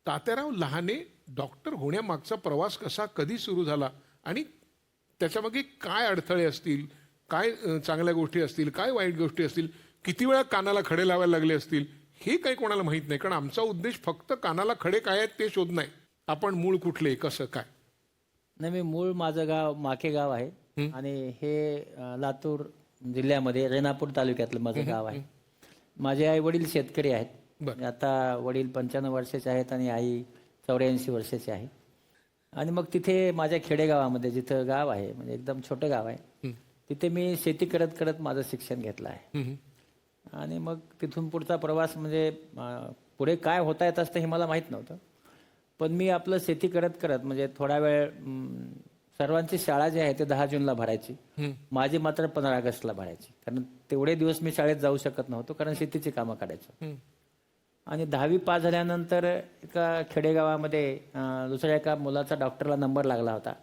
Tatyarao Lahane doctor होण्यामागचा प्रवास कसा कधी सुरू झाला आणि त्याच्यामागे काय अडथळे असतील, काय चांगल्या गोष्टी असतील, काय वाईट गोष्टी असतील, किती वेळा कानाला खडे लावायला लागले असतील, हे काही कोणाला माहीत नाही. कारण आमचा उद्देश फक्त कानाला खडे काय आहेत ते शोधणं आहे. आपण मूळ कुठले, कसं काय. नाही, मी मूळ माझं गाव माके गाव आहे आणि हे लातूर जिल्ह्यामध्ये रेणापूर तालुक्यातलं माझं गाव आहे. माझे आई वडील शेतकरी आहेत. बरं. आता वडील 95 वर्षाचे आहेत आणि आई 84 वर्षाची आहे. आणि मग तिथे माझ्या खेडेगावामध्ये जिथं गाव आहे, म्हणजे एकदम छोटं गाव आहे, तिथे मी शेती करत करत माझं शिक्षण घेतलं आहे. आणि मग तिथून पुढचा प्रवास म्हणजे पुढे काय होता येत असतं हे मला माहीत नव्हतं. पण मी आपलं शेती करत करत म्हणजे थोडा वेळ सर्वांची शाळा जी आहे ते 10 जूनला भरायची, माझी मात्र 15 ऑगस्टला भरायची. कारण तेवढे दिवस मी शाळेत जाऊ शकत नव्हतो, कारण शेतीची कामं करायचो. आणि 10वी पास झाल्यानंतर एका खेडेगावामध्ये दुसऱ्या एका मुलाचा डॉक्टरला नंबर लागला होता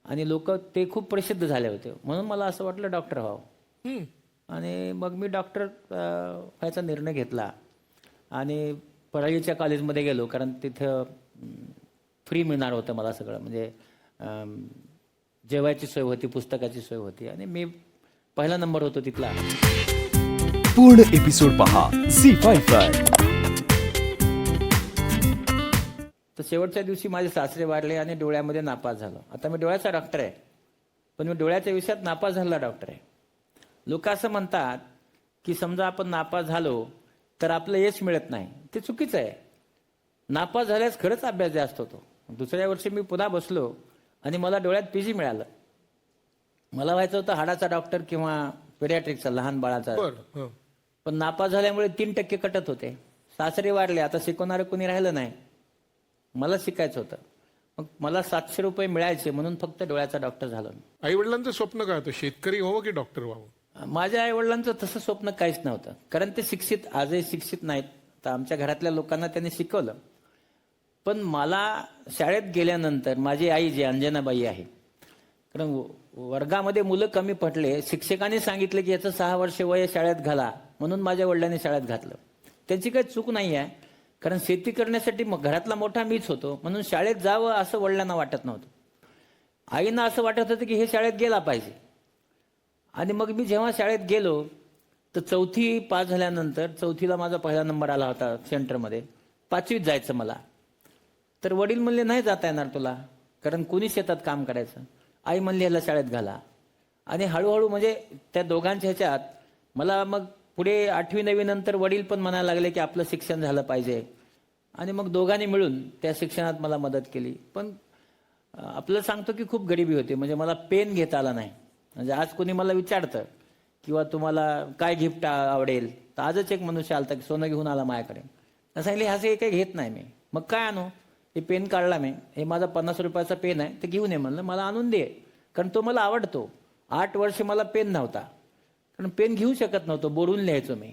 आणि लोक ते खूप प्रसिद्ध झाले होते, म्हणून मला असं वाटलं डॉक्टर व्हावं. आणि मग मी डॉक्टर व्हायचा निर्णय घेतला आणि परळीच्या कॉलेजमध्ये गेलो, कारण तिथं फ्री मिळणार होतं मला सगळं, म्हणजे जेवायची सोय होती, पुस्तकाची सोय होती आणि मी पहिला नंबर होतो तिथला. पूर्ण एपिसोड पहा झी5 तर शेवटच्या दिवशी माझे सासरे वारले आणि डोळ्यामध्ये नापास झालो. आता मी डोळ्याचा डॉक्टर आहे, पण मी डोळ्याच्या विषयात नापास झालेला डॉक्टर आहे. लोक असं म्हणतात की समजा आपण नापास झालो तर आपलं यश मिळत नाही. ते चुकीचं आहे. नापास झाल्यास खरंच अभ्यास जास्त होतो. दुसऱ्या वर्षी मी पुन्हा बसलो आणि मला डोळ्यात PG मिळालं. मला व्हायचं होतं हाडाचा डॉक्टर किंवा पेडियाट्रिकचा, लहान बाळाचा. पण नापास झाल्यामुळे 3% कटत होते. सासरे वारले, आता शिकवणारं कोणी राहिलं नाही. मला शिकायचं होतं. मग मला 700 रुपये मिळायचे म्हणून फक्त डोळ्याचा डॉक्टर झालो. आई वडिलांचं स्वप्न काय होतं, शेतकरी व्हावं की डॉक्टर व्हावं. माझ्या आई वडिलांचं तसं स्वप्न काहीच नव्हतं, कारण ते शिक्षित, आजही शिक्षित नाहीत. तर आमच्या घरातल्या लोकांना त्यांनी शिकवलं. पण मला शाळेत गेल्यानंतर माझी आई जी अंजनाबाई आहे, कारण वर्गामध्ये मुलं कमी पडले, शिक्षकांनी सांगितलं की याचं 6 वर्ष वय शाळेत घाला, म्हणून माझ्या वडिलांनी शाळेत घातलं. त्यांची काही चूक नाही आहे, कारण शेती करण्यासाठी घरातला मोठा मीच होतो, म्हणून शाळेत जावं असं वडिलांना वाटत नव्हतं. आईंना असं वाटत होतं की हे शाळेत गेला पाहिजे. आणि मग मी जेव्हा शाळेत गेलो तर 4थी पास झाल्यानंतर, 4थीला माझा पहिला नंबर आला होता सेंटरमध्ये. 5वीत जायचं मला. तर वडील म्हणले नाही जाता येणार तुला, कारण कुणी शेतात काम करायचं. आई म्हणली ह्याला शाळेत घाला. आणि हळूहळू म्हणजे त्या दोघांच्या ह्याच्यात मला मग पुढे 8वी 9वी नंतर वडील पण म्हणायला लागले की आपलं शिक्षण झालं पाहिजे. आणि मग दोघांनी मिळून त्या शिक्षणात मला मदत केली. पण आपलं सांगतो की खूप गरिबी होती, म्हणजे मला पेन घेता आला नाही. म्हणजे आज कोणी मला विचारतं किंवा तुम्हाला काय गिफ्ट आवडेल, तर आजच एक मनुष्य आलता की सोनं घेऊन आला माझ्याकडे. सांगितले असं काही घेत नाही मी. मग काय आणू, हे पेन काढला मी, हे माझा 50 रुपयाचा पेन आहे, ते घेऊन ये म्हणलं. मला आणून दे, कारण तो मला आवडतो. 8 वर्ष मला पेन नव्हता, कारण पेन घेऊ शकत नव्हतो, बोलून लिहायचो मी.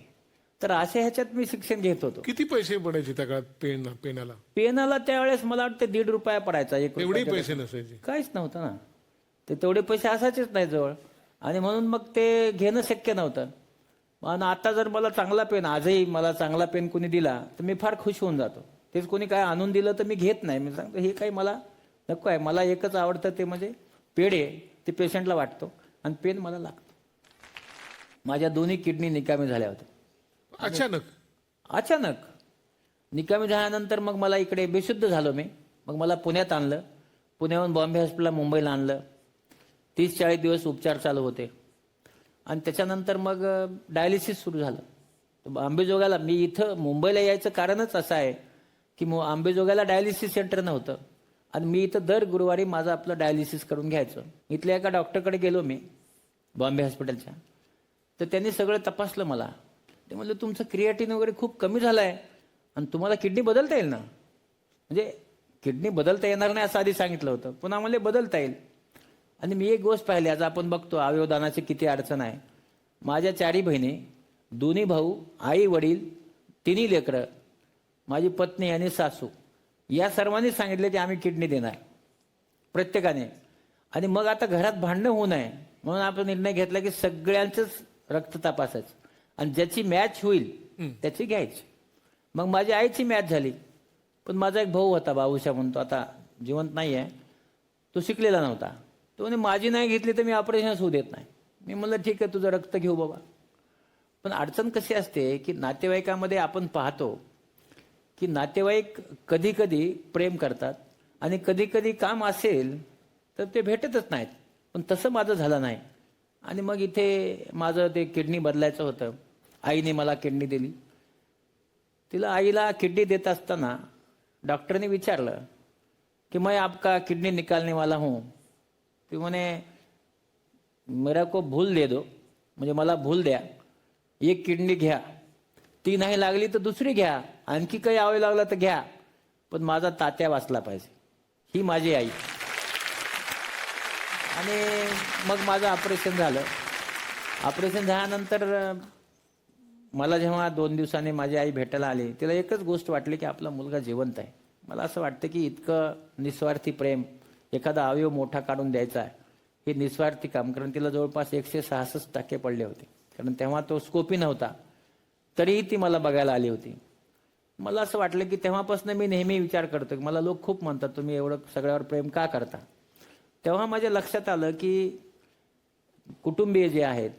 तर अशा ह्याच्यात मी शिक्षण घेत होतो. किती पैसे पडायचे त्या काळात पेनाला. पेनाला त्यावेळेस मला वाटतं ₹1.5 पडायचा. एवढे पैसे नसायचे, काहीच नव्हतं ना. ते तेवढे पैसे असायचेच नाही जवळ, आणि म्हणून मग ते घेणं शक्य नव्हतं. आणि आता जर मला चांगला पेन, आजही मला चांगला पेन कोणी दिला तर मी फार खुश होऊन जातो. तेच कोणी काय आणून दिलं तर मी घेत नाही. मी सांगतो हे काही मला नको आहे. मला एकच आवडतं ते म्हणजे पेढे, ते पेशंटला वाटतो, आणि पेन मला लागतो. माझ्या दोन्ही किडनी निकामी झाल्या होत्या अचानक. निकामी झाल्यानंतर मग मला इकडे बेशुद्ध झालो मी. मग मला पुण्यात आणलं. पुण्याहून बॉम्बे हॉस्पिटलला मुंबईला आणलं. 30-40 दिवस उपचार चालू होते. आणि त्याच्यानंतर मग डायलिसिस सुरू झालं. आंबेजोगाईला, मी इथं मुंबईला यायचं कारणच असं आहे की आंबेजोगाईला डायलिसिस सेंटर नव्हतं, आणि मी इथं दर गुरुवारी माझं आपलं डायलिसिस करून घ्यायचं. इथल्या एका डॉक्टरकडे गेलो मी, बॉम्बे हॉस्पिटलच्या. तर त्यांनी सगळं तपासलं मला. ते म्हणलं तुमचं क्रिएटिन वगैरे खूप कमी झालं आहे आणि तुम्हाला किडनी बदलता येईल ना. म्हणजे किडनी बदलता येणार नाही असं आधी सांगितलं होतं, पुन्हा म्हणले बदलता येईल. आणि मी एक गोष्ट पाहिली, आज आपण बघतो अवयवदानाची किती अडचण आहे. माझ्या 4 बहिणी, 2 भाऊ, आई वडील, 3 लेकरं, माझी पत्नी आणि सासू, या सर्वांनी सांगितले की आम्ही किडनी देणार प्रत्येकाने. आणि मग आता घरात भांडणं होऊ नये म्हणून आपण निर्णय घेतला की सगळ्यांचंच रक्त तपासायचं आणि ज्याची मॅच होईल त्याची घ्यायची. मग माझ्या आईची मॅच झाली पण माझा एक भाऊ होता, बाबूशा म्हणतो, आता जिवंत नाही आहे, तो शिकलेला नव्हता. तो म्हणे माझी नाही घेतली तर मी ऑपरेशनच होऊ देत नाही. मी म्हणलं ठीक आहे, तुझं रक्त घेऊ बाबा. पण अडचण कशी असते की नातेवाईकामध्ये आपण पाहतो की नातेवाईक कधी कधी प्रेम करतात आणि कधी कधी काम असेल तर ते भेटतच नाहीत. पण तसं माझं झालं नाही. आणि मग इथे माझं ते किडनी बदलायचं होतं. आईने मला किडनी दिली. तिला आईला किडनी देत असताना डॉक्टरने विचारलं कि मैं आपका किडनी निकालने वाला हूँ. ती म्हणे मेरा को भूल दे दो, म्हणजे मला भूल द्या, एक किडनी घ्या, ती नाही लागली तर दुसरी घ्या, आणखी काही यावं लागलं तर घ्या, पण माझा तात्या वाचला पाहिजे. ही माझी आई. आणि मग माझं ऑपरेशन झालं. ऑपरेशन झाल्यानंतर मला जेव्हा 2 दिवसांनी माझी आई भेटायला आली, तिला एकच गोष्ट वाटली की आपला मुलगा जिवंत आहे. मला असं वाटतं की इतकं निस्वार्थी प्रेम, एखादा अवयव मोठा काढून द्यायचा आहे, हे निस्वार्थी काम. कारण तिला जवळपास 166% पडले होते. कारण तेव्हा तो स्कोपी नव्हता, तरीही ती मला बघायला आली होती. मला असं वाटलं की तेव्हापासून मी नेहमी विचार करतो की मला लोक खूप म्हणतात तुम्ही एवढं सगळ्यावर प्रेम का करता. तेव्हा माझ्या लक्षात आलं की कुटुंबीय जे आहेत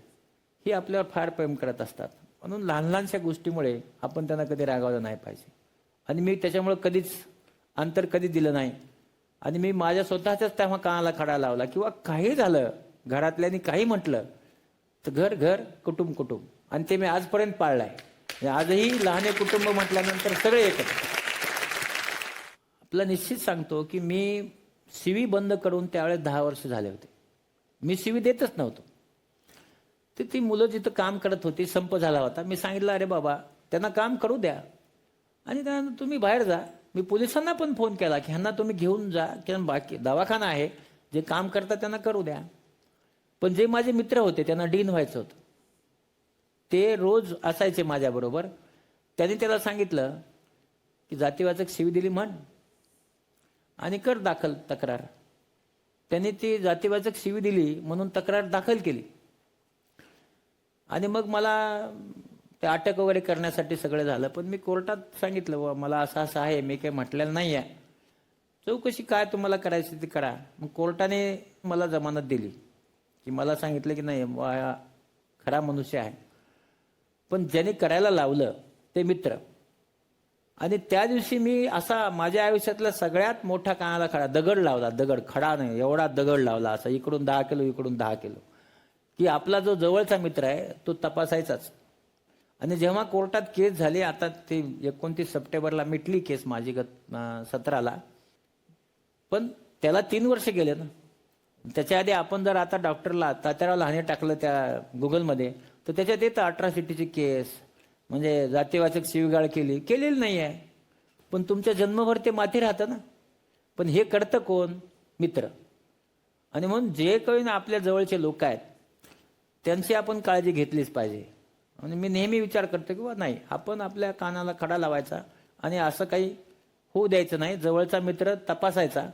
ही आपल्यावर फार प्रेम करत असतात. म्हणून लहान लहानशा गोष्टीमुळे आपण त्यांना कधी रागावलं नाही पाहिजे. आणि मी त्याच्यामुळे कधीच अंतर कधी दिलं नाही. आणि मी माझ्या स्वतःच्याच तेव्हा कानाला खडा लावला किंवा काही झालं, घरातल्यानी काही म्हटलं तर घर घर, कुटुंब कुटुंब. आणि ते मी आजपर्यंत पाळलंय. आजही लहाने कुटुंब म्हटल्यानंतर सगळे एकत्र. आपलं निश्चित सांगतो की मी शिवी बंद करून त्यावेळेस 10 वर्ष झाले होते. मी शिवी देतच नव्हतो. तर ती मुलं जिथं काम करत होती, संप झाला होता. मी सांगितलं अरे बाबा त्यांना काम करू द्या आणि त्यानंतर तुम्ही बाहेर जा. मी पोलिसांना पण फोन केला की ह्यांना तुम्ही घेऊन जा, किंवा बाकी दवाखाना आहे, जे काम करतात त्यांना करू द्या. पण जे माझे मित्र होते त्यांना डीन व्हायचं होतं, ते रोज असायचे माझ्याबरोबर. त्यांनी त्याला सांगितलं की जातीवाचक शिवी दिली म्हण आणि कर दाखल तक्रार. त्यांनी ती जातीवाचक शिवी दिली म्हणून तक्रार दाखल केली. आणि मग मला ते अटक वगैरे करण्यासाठी सगळं झालं. पण मी कोर्टात सांगितलं व मला असं असं आहे, मी काही म्हटलेलं नाही आहे, चौकशी काय तुम्हाला करायची ती करा. मग कोर्टाने मला जमानत दिली की मला सांगितलं की नाही हा खरा मनुष्य आहे. पण ज्याने करायला लावलं ते मित्र. आणि त्या दिवशी मी असा माझ्या आयुष्यातला सगळ्यात मोठा कानाला खडा, दगड लावला. दगड, खडा नाही, एवढा दगड लावला, असा इकडून 10 किलो इकडून 10 किलो, की आपला जो जवळचा मित्र आहे तो तपासायचाच. आणि जेव्हा कोर्टात केस झाली, आता ते 29 सप्टेंबरला मिटली केस माझी 17ला, पण त्याला 3 वर्ष गेले ना. त्याच्या आधी आपण जर आता डॉक्टरला तात्याराव लहाने टाकलं त्या गुगलमध्ये तर त्याच्यात येतं अट्रॉसिटीची केस, म्हणजे जातीवाचक शिवीगाळ केलेली नाही आहे, पण तुमच्या जन्मभर ते माथी राहतं ना. पण हे करतं कोण? मित्र. आणि म्हणून जे काही आपल्या जवळचे लोक आहेत त्यांची आपण काळजी घेतलीच पाहिजे. आणि मी नेहमी विचार करतो की नाही, आपण आपल्या कानाला खडा लावायचा आणि असं काही होऊ द्यायचं नाही. जवळचा मित्र तपासायचा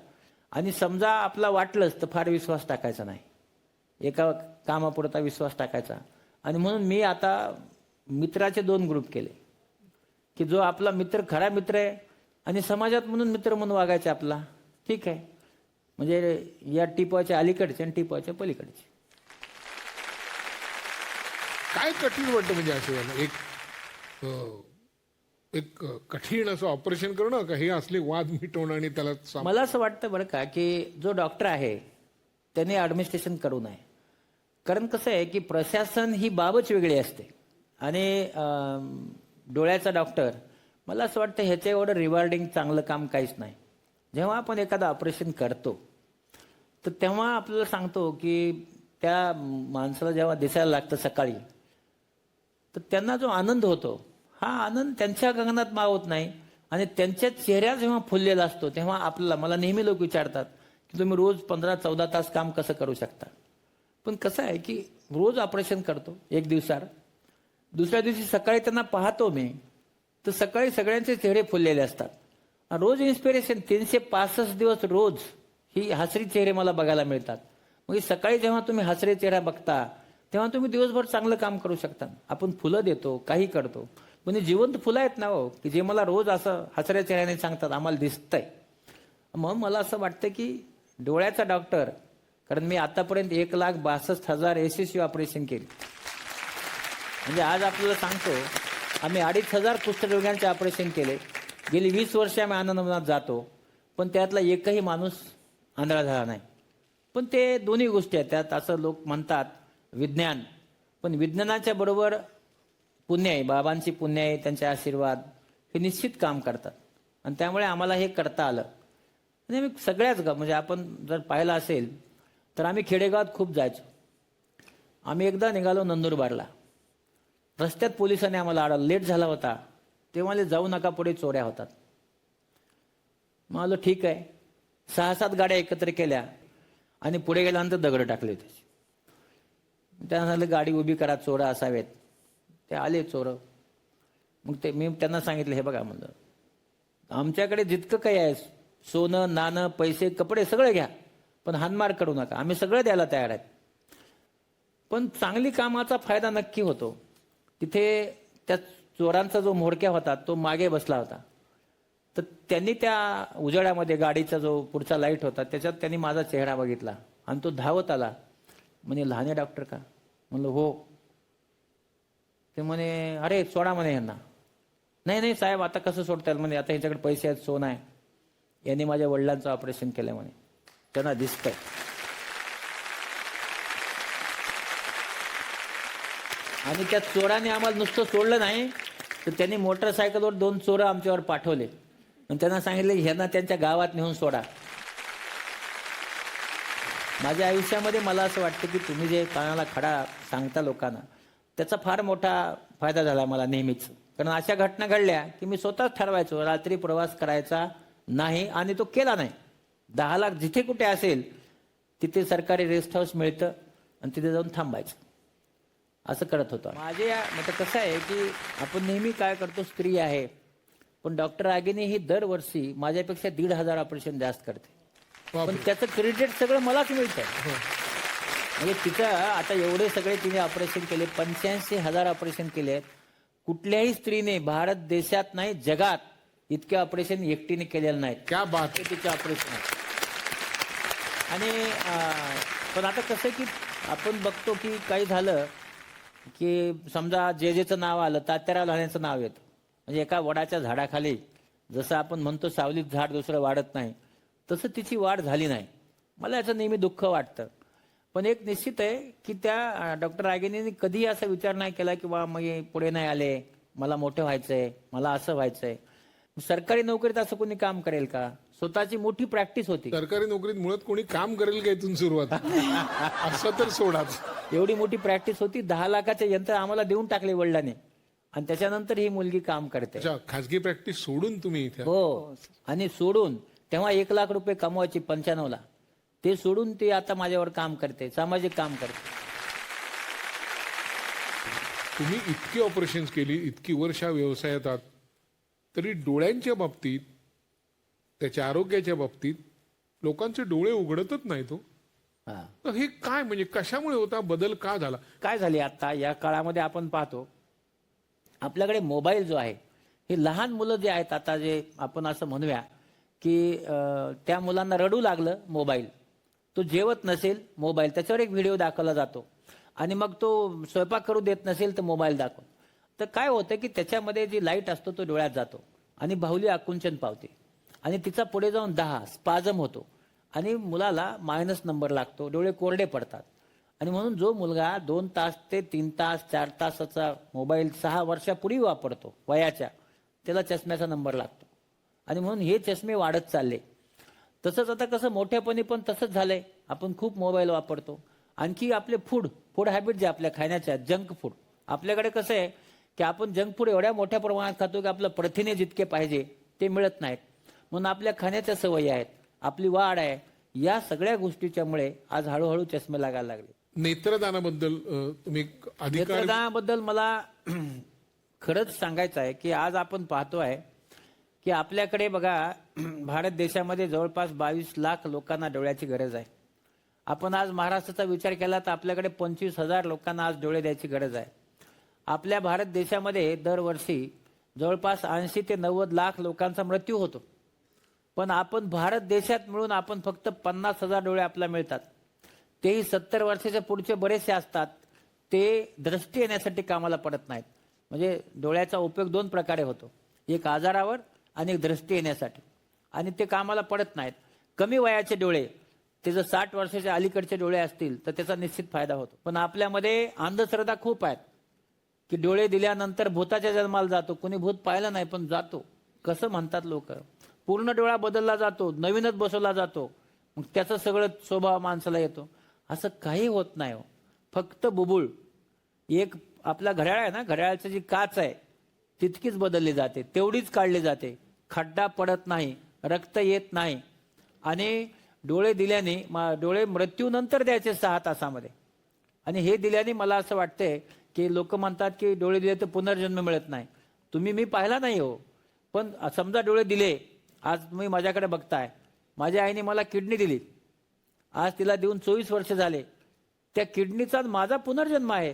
आणि समजा आपला वाटलंच तर फार विश्वास टाकायचा नाही, एका कामापुरता विश्वास टाकायचा. आणि म्हणून मी आता मित्राचे 2 ग्रुप केले की जो आपला मित्र खरा मित्र आहे आणि समाजात म्हणून मित्र म्हणून वागायचे आपला, ठीक आहे, म्हणजे या टिपाच्या अलीकडचे आणि टिपाच्या पलीकडचे. काय कठीण वाटतं म्हणजे असं झालं एक कठीण असं ऑपरेशन करणं का हे असले वाद मिटवणं आणि त्याला मला असं वाटतं बरं का की जो डॉक्टर आहे त्याने ॲडमिनिस्ट्रेशन करू नये. कारण कसं आहे की प्रशासन ही बाबच वेगळी असते. आणि डोळ्याचा डॉक्टर, मला असं वाटतं ह्याच्या एवढं रिवॉर्डिंग चांगलं काम काहीच नाही. जेव्हा आपण एखादं ऑपरेशन करतो तर तेव्हा आपल्याला सांगतो की त्या माणसाला जेव्हा दिसायला लागतं सकाळी, तर त्यांना जो आनंद होतो हा आनंद त्यांच्या गगनात मावत नाही. आणि त्यांच्या चेहऱ्या जेव्हा फुललेला असतो तेव्हा आपल्याला, मला नेहमी लोक विचारतात की तुम्ही रोज 15-14 तास काम कसं करू शकता. पण कसं आहे की रोज ऑपरेशन करतो एक दिवसार, दुसऱ्या दिवशी सकाळी त्यांना पाहतो मी तर सकाळी सगळ्यांचे चेहरे फुललेले असतात. रोज इन्स्पिरेशन, 365 दिवस रोज ही हसरी चेहरे मला बघायला मिळतात. मग सकाळी जेव्हा तुम्ही हसरे चेहरा बघता तेव्हा तुम्ही दिवसभर चांगलं काम करू शकता. आपण फुलं देतो, काही करतो, पण हे जिवंत फुलं आहेत ना हो, की जे मला रोज असं हसऱ्या चेहऱ्याने सांगतात आम्हाला दिसतंय. मग मला असं वाटतं की डोळ्याचा डॉक्टर, कारण मी आतापर्यंत 1,62,000 यशस्वी ऑपरेशन केली. म्हणजे आज आपल्याला सांगतो आम्ही 2,500 कुष्ठरोग्यांचे ऑपरेशन केले. गेली 20 वर्षे आम्ही आनंदवनात जातो, पण त्यातला एकही माणूस आंधळा झाला नाही. पण ते दोन्ही गोष्टी आहेत त्यात. असं लोक म्हणतात विज्ञान, पण विज्ञानाच्या बरोबर पुण्य आहे, बाबांची पुण्य आहे, त्यांचे आशीर्वाद हे निश्चित काम करतात. आणि त्यामुळे आम्हाला हे करता आलं. म्हणजे मी सगळ्याच म्हणजे आपण जर पाहिलं असेल तर आम्ही खेडेगावात खूप जायचो. आम्ही एकदा निघालो नंदुरबारला. रस्त्यात पोलिसांनी आम्हाला अडवलं, लेट झाला होता. ते म्हणाले जाऊ नका, पुढे चोऱ्या होतात. म्हणालो ठीक आहे. 6-7 गाड्या एकत्र केल्या आणि पुढे गेल्यानंतर दगड टाकले होते. त्यांना सांगितलं गाडी उभी करा, चोरं असावेत. ते आले चोरं. मग ते मी त्यांना सांगितलं हे बघा म्हणलं, आमच्याकडे जितकं काही आहे सोनं नाणं पैसे कपडे सगळे घ्या, पण हानमार करू नका, आम्ही सगळं द्यायला तयार आहेत. पण चांगली कामाचा फायदा नक्की होतो. तिथे त्या चोरांचा जो म्होरक्या होता तो मागे बसला होता. तर त्यांनी त्या उजेडामध्ये गाडीचा जो पुढचा लाईट होता त्याच्यात त्यांनी माझा चेहरा बघितला आणि तो धावत आला. म्हणे लहाने डॉक्टर का? म्हणलं हो. ते म्हणे अरे सोडा म्हणे यांना. नाही नाही साहेब आता कसं सोडता येईल म्हणे, आता ह्याच्याकडे पैसे आहेत, सोनं आहे. यांनी माझ्या वडिलांचं ऑपरेशन केलं म्हणे, त्यांना दिसतंय. आणि त्या चोराने आम्हाला नुसतं सोडलं नाही, तर त्यांनी मोटरसायकलवर 2 चोरं आमच्यावर पाठवले आणि त्यांना सांगितलं ह्यांना त्यांच्या गावात नेऊन सोडा. माझ्या आयुष्यामध्ये मला असं वाटतं की तुम्ही जे कानाला खडा सांगता लोकांना, त्याचा फार मोठा फायदा झाला मला नेहमीच. कारण अशा घटना घडल्या की मी स्वतःच ठरवायचो रात्री प्रवास करायचा नाही, आणि तो केला नाही. 10 लाख जिथे कुठे असेल तिथे सरकारी रेस्ट हाऊस मिळतं आणि तिथे जाऊन थांबायचं, असं करत होतो. माझे म्हणजे कसं आहे की आपण नेहमी काय करतो, स्त्री आहे, पण डॉक्टर आगिनी ही दरवर्षी माझ्यापेक्षा 1,500 ऑपरेशन जास्त करते. पण त्याचं क्रेडिट सगळं मलाच मिळतं. म्हणजे तिचं आता एवढे सगळे तिने ऑपरेशन केले, 85,000 ऑपरेशन केले आहेत. कुठल्याही स्त्रीने भारत देशात नाही जगात इतके ऑपरेशन एकटीने केलेलं नाहीत. क्या बात ते तिचे ऑपरेशन आहे. आणि पण आता कसं की आपण बघतो की काही झालं की समजा जेचं नाव आलं, तात्याराव लहानेचं नाव येतं. म्हणजे एका वडाच्या झाडाखाली जसं आपण म्हणतो सावलीत झाड दुसरं वाढत नाही, तसं तिची वाढ झाली नाही. मला याचं नेहमी दुःख वाटतं. पण एक निश्चित आहे की त्या डॉक्टर आगिनीने कधीही असा विचार नाही केला की बा मग पुढे नाही आले, मला मोठं व्हायचंय, मला असं व्हायचंय. सरकारी नोकरीत असं कोणी काम करेल का? स्वतःची मोठी प्रॅक्टिस होती. सरकारी नोकरीत मुळात कोणी काम करेल का इथून सुरुवात? असं तर सोडाच. एवढी मोठी प्रॅक्टिस होती. 10 लाखाचे यंत्र आम्हाला देऊन टाकले वडिलांनी, आणि त्याच्यानंतर ही मुलगी काम करते. अच्छा, खासगी प्रॅक्टिस सोडून तुम्ही इथे? हो. आणि सोडून तेव्हा 1 लाख रुपये कमवायची 95ला, ते सोडून ते आता माझ्यावर काम करते, सामाजिक काम करते. तुम्ही इतकी ऑपरेशन्स केली, इतकी वर्ष या व्यवसायात आहात, तरी डोळ्यांच्या बाबतीत, त्याच्या आरोग्याच्या बाबतीत लोकांचे डोळे उघडतच नाही तो. हा. तर हे काय म्हणजे कशामुळे होता, बदल का झाला? काय झाले आता या काळामध्ये आपण पाहतो आपल्याकडे मोबाईल जो आहे, हे लहान मुलं जे आहेत आता, जे आपण असं म्हणूया की त्या मुलांना रडू लागलं मोबाईल, तो जेवत नसेल मोबाईल, त्याच्यावर एक व्हिडिओ दाखवला जातो, आणि मग तो स्वयंपाक करू देत नसेल तर मोबाईल दाखव. तर काय होतं की त्याच्यामध्ये जी लाईट असतो तो डोळ्यात जातो आणि बाहुली आकुंचन पावते, आणि तिचा पुढे जाऊन 10 स्पाझम होतो, आणि मुलाला मायनस नंबर लागतो, डोळे कोरडे पडतात. आणि म्हणून जो मुलगा 2 तास ते 3 तास 4 तासाचा मोबाईल 6 वर्षापूर्वी वापरतो वयाच्या, त्याला चष्म्याचा नंबर लागतो. आणि म्हणून हे चष्मे वाढत चालले. तसंच आता कसं मोठ्यापणी पण तसंच झालंय, आपण खूप मोबाईल वापरतो. आणखी आपले फूड हॅबिट जे आपल्या खाण्याच्या, जंक फूड, आपल्याकडे कसं आहे की आपण जंक फूड एवढ्या मोठ्या प्रमाणात खातो की आपलं प्रथिने जितके पाहिजे ते मिळत नाहीत. म्हणून आपल्या खाण्याच्या सवयी आहेत, आपली वाढ आहे, या सगळ्या गोष्टीच्यामुळे आज हळूहळू चष्मे लागायला लागले. नेत्रदानाबद्दल तुम्ही अधिकार नेत्रदानाबद्दल मला खरंच सांगायचं आहे की आज आपण पाहतोय की आपल्याकडे बघा भारत देशामध्ये जवळपास 22 लाख लोकांना डोळ्याची गरज आहे. आपण आज महाराष्ट्राचा विचार केला तर आपल्याकडे 25,000 लोकांना आज डोळे द्यायची गरज आहे. आपल्या भारत देशामध्ये दरवर्षी जवळपास 80 ते 90 लाख लोकांचा मृत्यू होतो. पण आपण भारत देशात मिळून आपण फक्त 50,000 डोळे आपल्याला मिळतात. तेही 70 वर्षाच्या पुढचे बरेचसे असतात, ते दृष्टी येण्यासाठी कामाला पडत नाहीत. म्हणजे डोळ्याचा उपयोग 2 प्रकारे होतो, एक आजारावर आणि एक दृष्टी येण्यासाठी, आणि ते कामाला पडत नाहीत. कमी वयाचे डोळे, ते जर 60 वर्षाच्या अलीकडचे डोळे असतील तर त्याचा निश्चित फायदा होतो. पण आपल्यामध्ये अंधश्रद्धा खूप आहेत की डोळे दिल्यानंतर भूताच्या जन्माला जातो. कोणी भूत पाहिलं नाही पण जातो, कसं म्हणतात लोक. पूर्ण डोळा बदलला जातो, नवीनच बसवला जातो, मग त्याचं सगळं स्वभाव माणसाला येतो. असं काही होत नाही हो. फक्त बुबुळ एक आपला घड्याळ आहे ना, घड्याळाची जी काच आहे तितकीच बदलली जाते, तेवढीच काढली जाते. खड्डा पडत नाही, रक्त येत नाही. आणि डोळे दिल्याने डोळे मृत्यूनंतर द्यायचे 6 तासामध्ये. आणि हे दिल्याने मला असं वाटतंय की लोक म्हणतात की डोळे दिले तर पुनर्जन्म मिळत नाही. मी पाहिला नाही हो, पण समजा डोळे दिले, आज तुम्ही माझ्याकडे बघताय, माझ्या आईने मला किडनी दिली, आज तिला देऊन 24 वर्ष झाले. त्या किडनीचा माझा पुनर्जन्म आहे.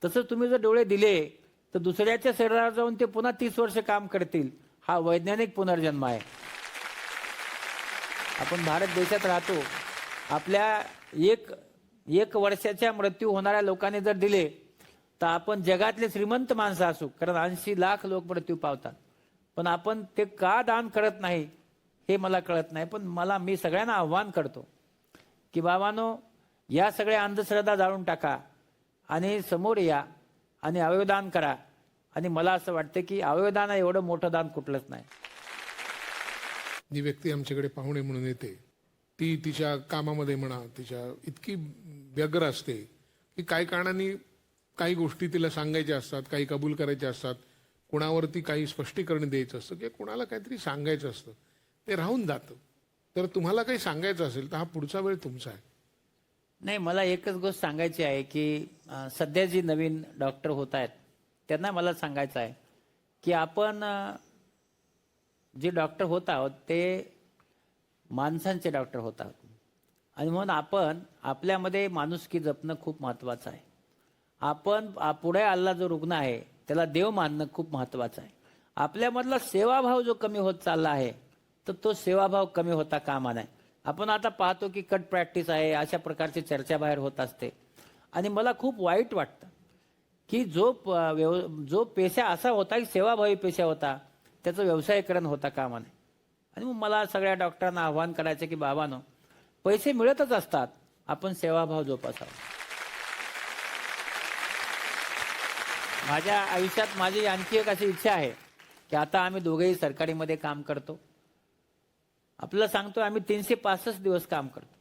तसं तुम्ही जर डोळे दिले तर दुसऱ्याच्या शरीरावर जाऊन ते पुन्हा 30 वर्ष काम करतील. हा वैज्ञानिक पुनर्जन्म आहे. आपण भारत देशात राहतो, आपल्या एक वर्षाच्या मृत्यू होणाऱ्या लोकांनी जर दिले तर आपण जगातले श्रीमंत माणसं असू, कारण 80 लाख लोक मृत्यू पावतात, पण आपण ते का दान करत नाही हे मला कळत नाही. पण मी सगळ्यांना आव्हान करतो की बाबांनो, या सगळ्या अंधश्रद्धा जाळून टाका आणि समोर या आणि अवयवदान करा. आणि मला असं वाटतं की अवयवदान एवढं मोठं दान कुठलंच नाही. जी व्यक्ती आमच्याकडे पाहुणे म्हणून येते, ती तिच्या कामामध्ये म्हणा, तिच्या इतकी व्यग्र असते की काही कारणाने काही गोष्टी तिला सांगायच्या असतात, काही कबूल करायच्या असतात, कुणावरती काही स्पष्टीकरण द्यायचं असतं किंवा कुणाला काहीतरी सांगायचं असतं, ते राहून जातं. तर तुम्हाला काही सांगायचं असेल तर हा पुढचा वेळ तुमचा आहे. नाही, मला एकच गोष्ट सांगायची आहे की सध्या जी नवीन डॉक्टर होत आहेत त्यांना मला सांगायचं आहे की आपण जे डॉक्टर होत आहोत ते माणसांचे डॉक्टर होत आहोत. आणि म्हणून आपण आपल्यामध्ये माणुसकी जपणं खूप महत्त्वाचं आहे. आपण पुढे आलेला जो रुग्ण आहे त्याला देव मानणं खूप महत्त्वाचं आहे. आपल्यामधला सेवाभाव जो कमी होत चालला आहे तर तो सेवाभाव कमी होता कामा नये. आपण आता पाहतो की कट प्रॅक्टिस आहे, अशा प्रकारची चर्चा बाहेर होत असते. आणि मला खूप वाईट वाटतं की जो पेशा असा होता की सेवाभावी पेशा होता, त्याचं व्यवसायीकरण होता कामा नये. आणि मग मला सगळ्या डॉक्टरांना आव्हान करायचं की बाबांनो, पैसे मिळतच असतात, आपण सेवाभाव जोपासावा. माझ्या आयुष्यात माझी आणखी एक अशी इच्छा आहे की आता आम्ही दोघेही सरकारीमध्ये काम करतो. आपल्याला सांगतो आम्ही 365 दिवस काम करतो,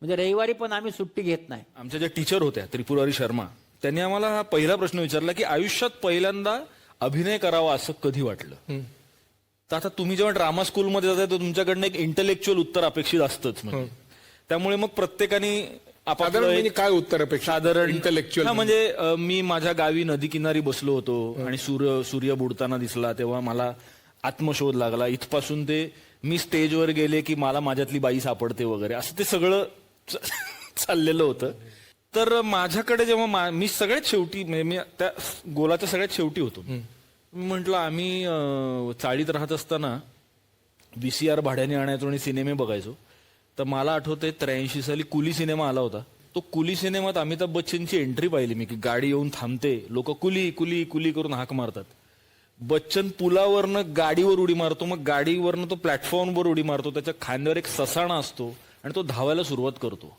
म्हणजे रविवारी पण आम्ही सुट्टी घेत नाही. आमच्या ज्या टीचर होत्या त्रिपुरारी शर्मा, त्यांनी आम्हाला हा पहिला प्रश्न विचारला की आयुष्यात पहिल्यांदा अभिनय करावा असं कधी वाटलं. तर आता तुम्ही जेव्हा ड्रामा स्कूलमध्ये जाताय तर तुमच्याकडनं एक इंटेलेक्च्युअल उत्तर अपेक्षित असतंच. म्हणजे त्यामुळे मग प्रत्येकाने साधारण म्हणजे काय उत्तर अपेक्षा? साधारण इंटेलेक्च्युअल म्हणजे मी माझ्या गावी नदी किनारी बसलो होतो आणि सूर्य बुडताना दिसला तेव्हा मला आत्मशोध लागला. इथपासून ते मी स्टेजवर गेले की मला माझ्यातली बाई सापडते वगैरे, असं ते सगळं चाललेलं होतं. तर माझ्याकडे जेव्हा मी सगळ्यात शेवटी, म्हणजे मी त्या गोलाच्या सगळ्यात शेवटी होतो, मी म्हंटल आम्ही चाळीत राहत असताना VCR भाड्याने आणायचो आणि सिनेमे बघायचो. तर मला आठवतंय 83 साली कुली सिनेमा आला होता. तो कुली सिनेमात अमिताभ बच्चनची एंट्री पाहिली मी, की गाडी येऊन थांबते, लोक कुली कुली कुली करून हाक मारतात. बच्चन पुलावरनं गाडीवर उडी मारतो, मग गाडीवरनं तो प्लॅटफॉर्मवर उडी मारतो, त्याच्या खांद्यावर एक ससाणा असतो आणि तो धावायला सुरुवात करतो.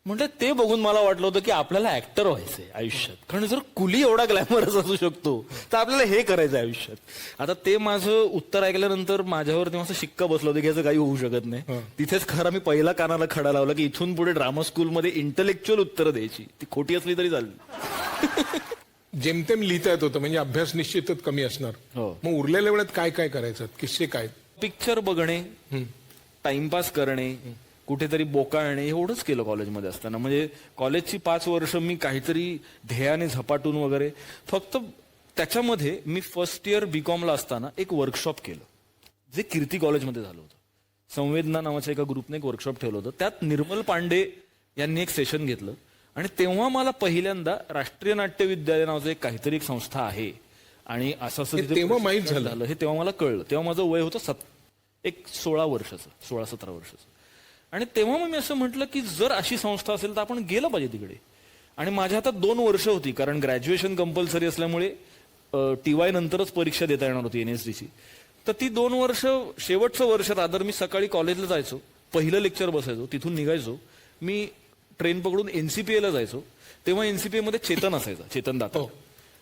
म्हणजे ते बघून मला वाटलं होतं की आपल्याला ऍक्टर व्हायचंय आयुष्यात, कारण जर कुली एवढा ग्लॅमरस असू शकतो तर आपल्याला हे करायचं आयुष्यात. आता ते माझं उत्तर ऐकल्यानंतर माझ्यावर तेव्हा असं शिक्का बसलं होतं की याचं काही होऊ शकत नाही. तिथेच खरं मी पहिला कानाला खडा लावला की इथून पुढे ड्रामा स्कूलमध्ये इंटेलेक्च्युअल उत्तरं द्यायची, ती खोटी असली तरी चालली. जेमतेम लिहिता येत होतं, म्हणजे अभ्यास निश्चितच कमी असणार. हो. मग उरलेल्या वेळात काय काय करायचं? किस्से काय? पिक्चर बघणे, टाइमपास करणे, कुठेतरी बोकाळणे, एवढंच केलं कॉलेजमध्ये असताना. म्हणजे कॉलेजची 5 वर्ष मी काहीतरी ध्येयाने झपाटून वगैरे. फक्त त्याच्यामध्ये मी फर्स्ट इयर BComला असताना एक वर्कशॉप केलं, जे कीर्ती कॉलेजमध्ये झालं होतं. संवेदना नावाच्या एका ग्रुपने एक वर्कशॉप ठेवलं होतं. त्यात निर्मल पांडे यांनी एक सेशन घेतलं आणि तेव्हा मला पहिल्यांदा राष्ट्रीय नाट्य विद्यालय नावाचं एक काहीतरी एक संस्था आहे आणि असं हे तिथे तेव्हा माहित प्रशिक्षण झालं? हे तेव्हा मला कळलं. तेव्हा माझं वय होतं एक 16 वर्षाचं, 16-17 वर्षाचं. आणि तेव्हा मग मी असं म्हटलं की जर अशी संस्था असेल तर आपण गेलं पाहिजे तिकडे. आणि माझ्या हातात 2 वर्ष होती, कारण ग्रॅज्युएशन कंपल्सरी असल्यामुळे TY नंतरच परीक्षा देता येणार होती NSDची. तर ती 2 वर्ष, शेवटचं वर्ष रादर मी सकाळी कॉलेजला जायचो, पहिलं लेक्चर बसायचो, तिथून निघायचो, मी ट्रेन पकडून NCPA ला जायचो. तेव्हा NCPA मध्ये चेतन असायचा, चेतन दाता.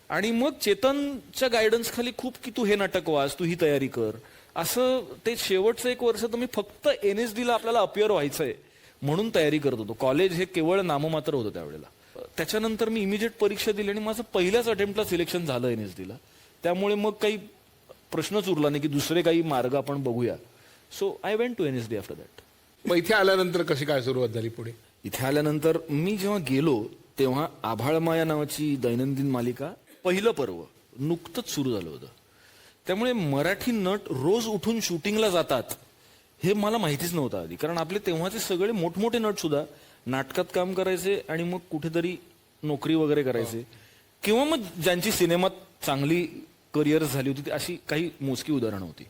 आणि मग चेतनच्या गायडन्स खाली खूप की तू हे नाटक वाच, तू ही तयारी कर, असं ते शेवटचं 1 वर्ष तर मी फक्त NSD ला आपल्याला अपिअर व्हायचंय म्हणून तयारी करत होतो. कॉलेज हे केवळ नाममात्र होतं त्यावेळेला. त्याच्यानंतर मी इमिजिएट परीक्षा दिली आणि माझं पहिल्याच अटेम्प्टला सिलेक्शन झालं NSD ला. त्यामुळे मग काही प्रश्नच उरला नाही की दुसरे काही मार्ग आपण बघूया. So I went to NSD after that. मग इथे आल्यानंतर कशी काय सुरुवात झाली पुढे? इथे आल्यानंतर मी जेव्हा गेलो तेव्हा आभाळमाया नावाची दैनंदिन मालिका पहिलं पर्व नुकतंच सुरू झालं होतं. त्यामुळे मराठी नट रोज उठून शूटिंगला जातात हे मला माहितीच नव्हतं आधी. कारण आपले तेव्हाचे सगळे मोठमोठे नट सुद्धा नाटकात काम करायचे आणि मग कुठेतरी नोकरी वगैरे करायचे, किंवा मग ज्यांची सिनेमात चांगली करिअर झाली होती अशी काही मोजकी उदाहरणं होती.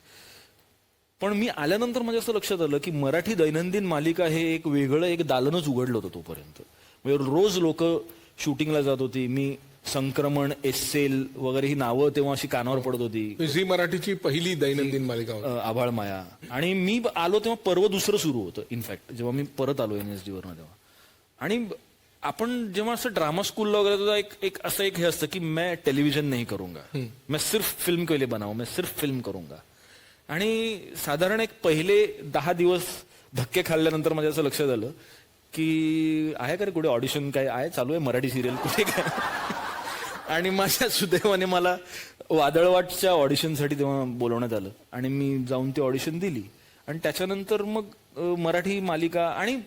पण मी आल्यानंतर माझ्या असं लक्षात आलं की मराठी दैनंदिन मालिका हे एक वेगळं एक दालनच उघडलं होतं तोपर्यंत. म्हणजे रोज लोक शूटिंगला जात होती. मी संक्रमण, एस्सेल वगैरे ही नावं तेव्हा अशी कानावर पडत होती. झी मराठीची पहिली दैनंदिन मालिका होती. आभाळमाया. आणि मी आलो तेव्हा पर्व दुसरं सुरू होतं. इनफॅक्ट जेव्हा मी परत आलो NSD वरनं तेव्हा. आणि आपण जेव्हा असं ड्रामा स्कूलला वगैरे तुझा एक असं एक हे असतं की मैं टेलिव्हिजन नहीं करूंगा, मैं सिर्फ फिल्म के लिए बनाऊ, मैं सिर्फ फिल्म करूंगा. आणि साधारण एक पहिले 10 दिवस धक्के खाल्ल्यानंतर माझ्या असं लक्षात आलं की आहे का रे कुठे ऑडिशन, काय आहे चालू आहे मराठी सिरियल कुठे काय. आणि माझ्या सुदैवाने मला वादळवाटच्या ऑडिशनसाठी तेव्हा बोलवण्यात आलं आणि मी जाऊन ती ऑडिशन दिली. आणि त्याच्यानंतर मग मराठी मालिका आणि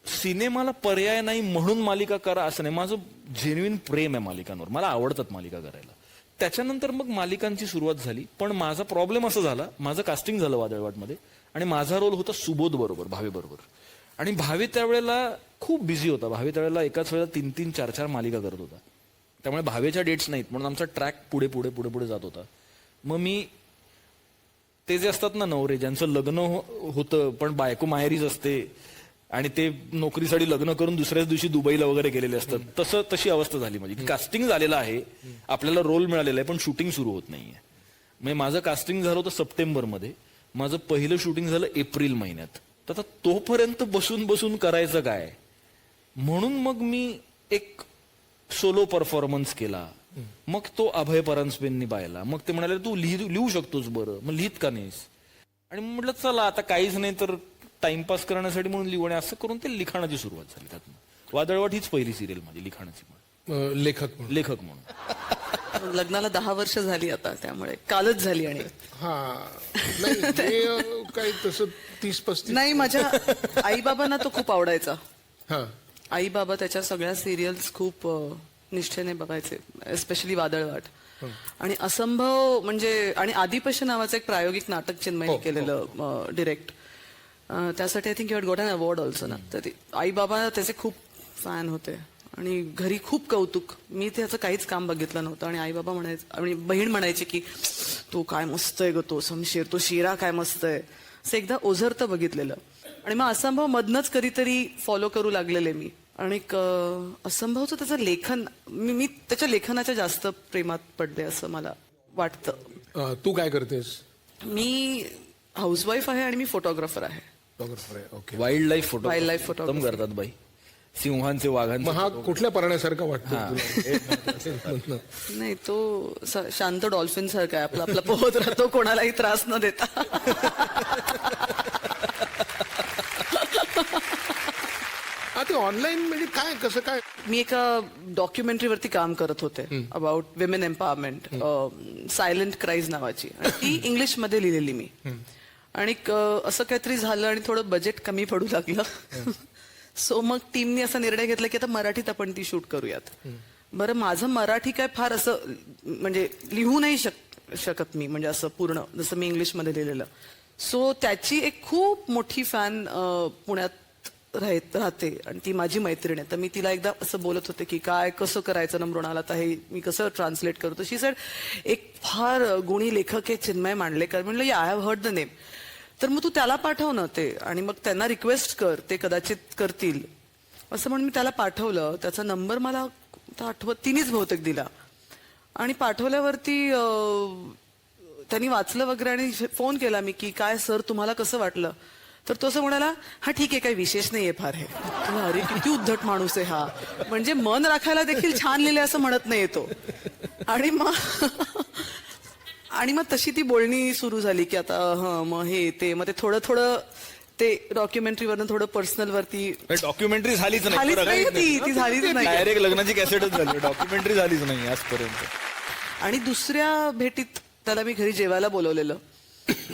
सिनेमाला पर्याय नाही म्हणून मालिका करा असं नाही. माझं जेन्युइन प्रेम आहे मालिकांवर, मला आवडतात मालिका करायला. त्याच्यानंतर मग मालिकांची सुरुवात झाली. पण माझा प्रॉब्लेम असा झाला, माझं कास्टिंग झालं वादळवाटमध्ये आणि माझा रोल होता सुबोध बरोबर, भावे बरोबर. आणि भावे त्यावेळेला खूप बिझी होता. भावे त्यावेळेला एकाच वेळेला 3-3, 4-4 मालिका करत होता. त्यामुळे भावेच्या डेट्स नाहीत म्हणून आमचा ट्रॅक पुढे पुढे पुढे पुढे जात होता. मग मी ते जे असतात ना नवरे ज्यांचं लग्न होतं पण बायको माहेरीच असते आणि ते नोकरीसाठी लग्न करून दुसऱ्याच दिवशी दुबईला वगैरे गेलेले असतात, तशी अवस्था झाली माझी. कास्टिंग झालेलं आहे, आपल्याला रोल मिळालेला आहे, पण शूटिंग सुरू होत नाहीये. म्हणजे माझं कास्टिंग झालं होतं सप्टेंबरमध्ये, माझं पहिलं शूटिंग झालं एप्रिल महिन्यात. तर आता तोपर्यंत बसून बसून करायचं काय, म्हणून मग मी एक सोलो परफॉर्मन्स केला. मग तो अभय परांजपेंनी पाहिला. मग ते म्हणाले तू लिहू शकतोस, बरं मग लिहित का नाहीस. आणि म्हटलं चला आता काहीच नाही तर टाइमपास करण्यासाठी म्हणून लिहू. आणि असं करून ते लिखाणाची सुरुवात झाली. त्यातनं वादळवाट हीच पहिली सिरियल माझी लिखाणाची, लेखक म्हणून. लग्नाला 10 वर्ष झाली आता, त्यामुळे कालच झाली. आणि काय तसं 30-35 नाही, माझ्या आई बाबांना तो खूप आवडायचा. हा. आई बाबा त्याच्या सगळ्या सिरियल्स खूप निष्ठेने बघायचे, एस्पेशली वादळवाट. आणि असंभव म्हणजे, आणि आदिपश नावाचं एक प्रायोगिक नाटक चिन्मयी केलेलं डिरेक्ट, त्यासाठी I think you had got an award also ना. तर ते आई बाबा त्याचे खूप फॅन होते आणि घरी खूप कौतुक. मी त्याचं काहीच काम बघितलं नव्हतं आणि आई बाबा म्हणायचे आणि बहीण म्हणायची की तो काय मस्त आहे ग, तो समशेर, तो शिरा काय मस्त आहे. असं एकदा ओझरतं बघितलेलं. आणि मग असंभव मधनच कधीतरी फॉलो करू लागलेले मी. आणि असंभवचं त्याचं लेखन, मी त्याच्या लेखनाच्या जास्त प्रेमात पडले असं मला वाटतं. तू काय करतेस? मी हाऊसवाईफ आहे आणि मी फोटोग्राफर आहे. Okay. Wild life Wildlife photo photography. करतात बाई, सिंहांचे, वाघांचे. मग हा कुठल्या परण्यासारखा वाटतो तुला? नाही, तो शांत डॉल्फिन सारखा आहे, आपला आपला पोहत राहतो, कोणालाही त्रास न देता. ते ऑनलाईन म्हणजे काय, कसं काय? मी एका डॉक्युमेंटरीवरती काम करत होते about women empowerment, silent cries नावाची, आणि ती इंग्लिशमध्ये लिहिलेली मी. आणि असं काहीतरी झालं आणि थोडं बजेट कमी पडू लागलं. सो मग टीमनी असा निर्णय घेतला की आता मराठीत आपण ती शूट करूयात. बरं, माझं मराठी काय फार असं म्हणजे लिहू नाही शकत मी, म्हणजे असं पूर्ण जसं मी इंग्लिशमध्ये लिहिलेलं. सो त्याची एक खूप मोठी फॅन पुण्यात राहते आणि ती माझी मैत्रीण आहे. तर मी तिला एकदा असं बोलत होते की काय कसं करायचं ना मृणाल, आता हे मी कसं ट्रान्सलेट करतो. शी सेड एक फार गुणी लेखक आहे चिन्मय मांडलेकर. म्हणलं I have heard the name. तर मग तू त्याला पाठव ना ते, आणि मग त्यांना रिक्वेस्ट कर, ते कदाचित करतील असं म्हणून मी त्याला पाठवलं. त्याचा नंबर मला आता आठवत, तिनेच बहुतेक दिला. आणि पाठवल्यावरती त्यांनी वाचलं वगैरे आणि फोन केला मी की काय सर तुम्हाला कसं वाटलं. तर तो असं म्हणाला हा ठीक आहे काही विशेष नाहीये फार हे. अरे किती उद्धट माणूस आहे हा, म्हणजे मन राखायला देखील छान लिहिले असं म्हणत नाही तो. आणि मग तशी ती बोलणी सुरू झाली की आता मग हे ते, मग ते थोडं थोडं ते डॉक्युमेंटरीवरनं थोडं पर्सनल वरती. डॉक्युमेंटरी झालीच झालीच नाही ती झालीच नाही. डायरेक्ट लग्नाची कॅसेटच झाली, डॉक्युमेंटरी झालीच नाही आजपर्यंत. आणि दुसऱ्या भेटीत त्याला मी घरी जेवायला बोलवलेलं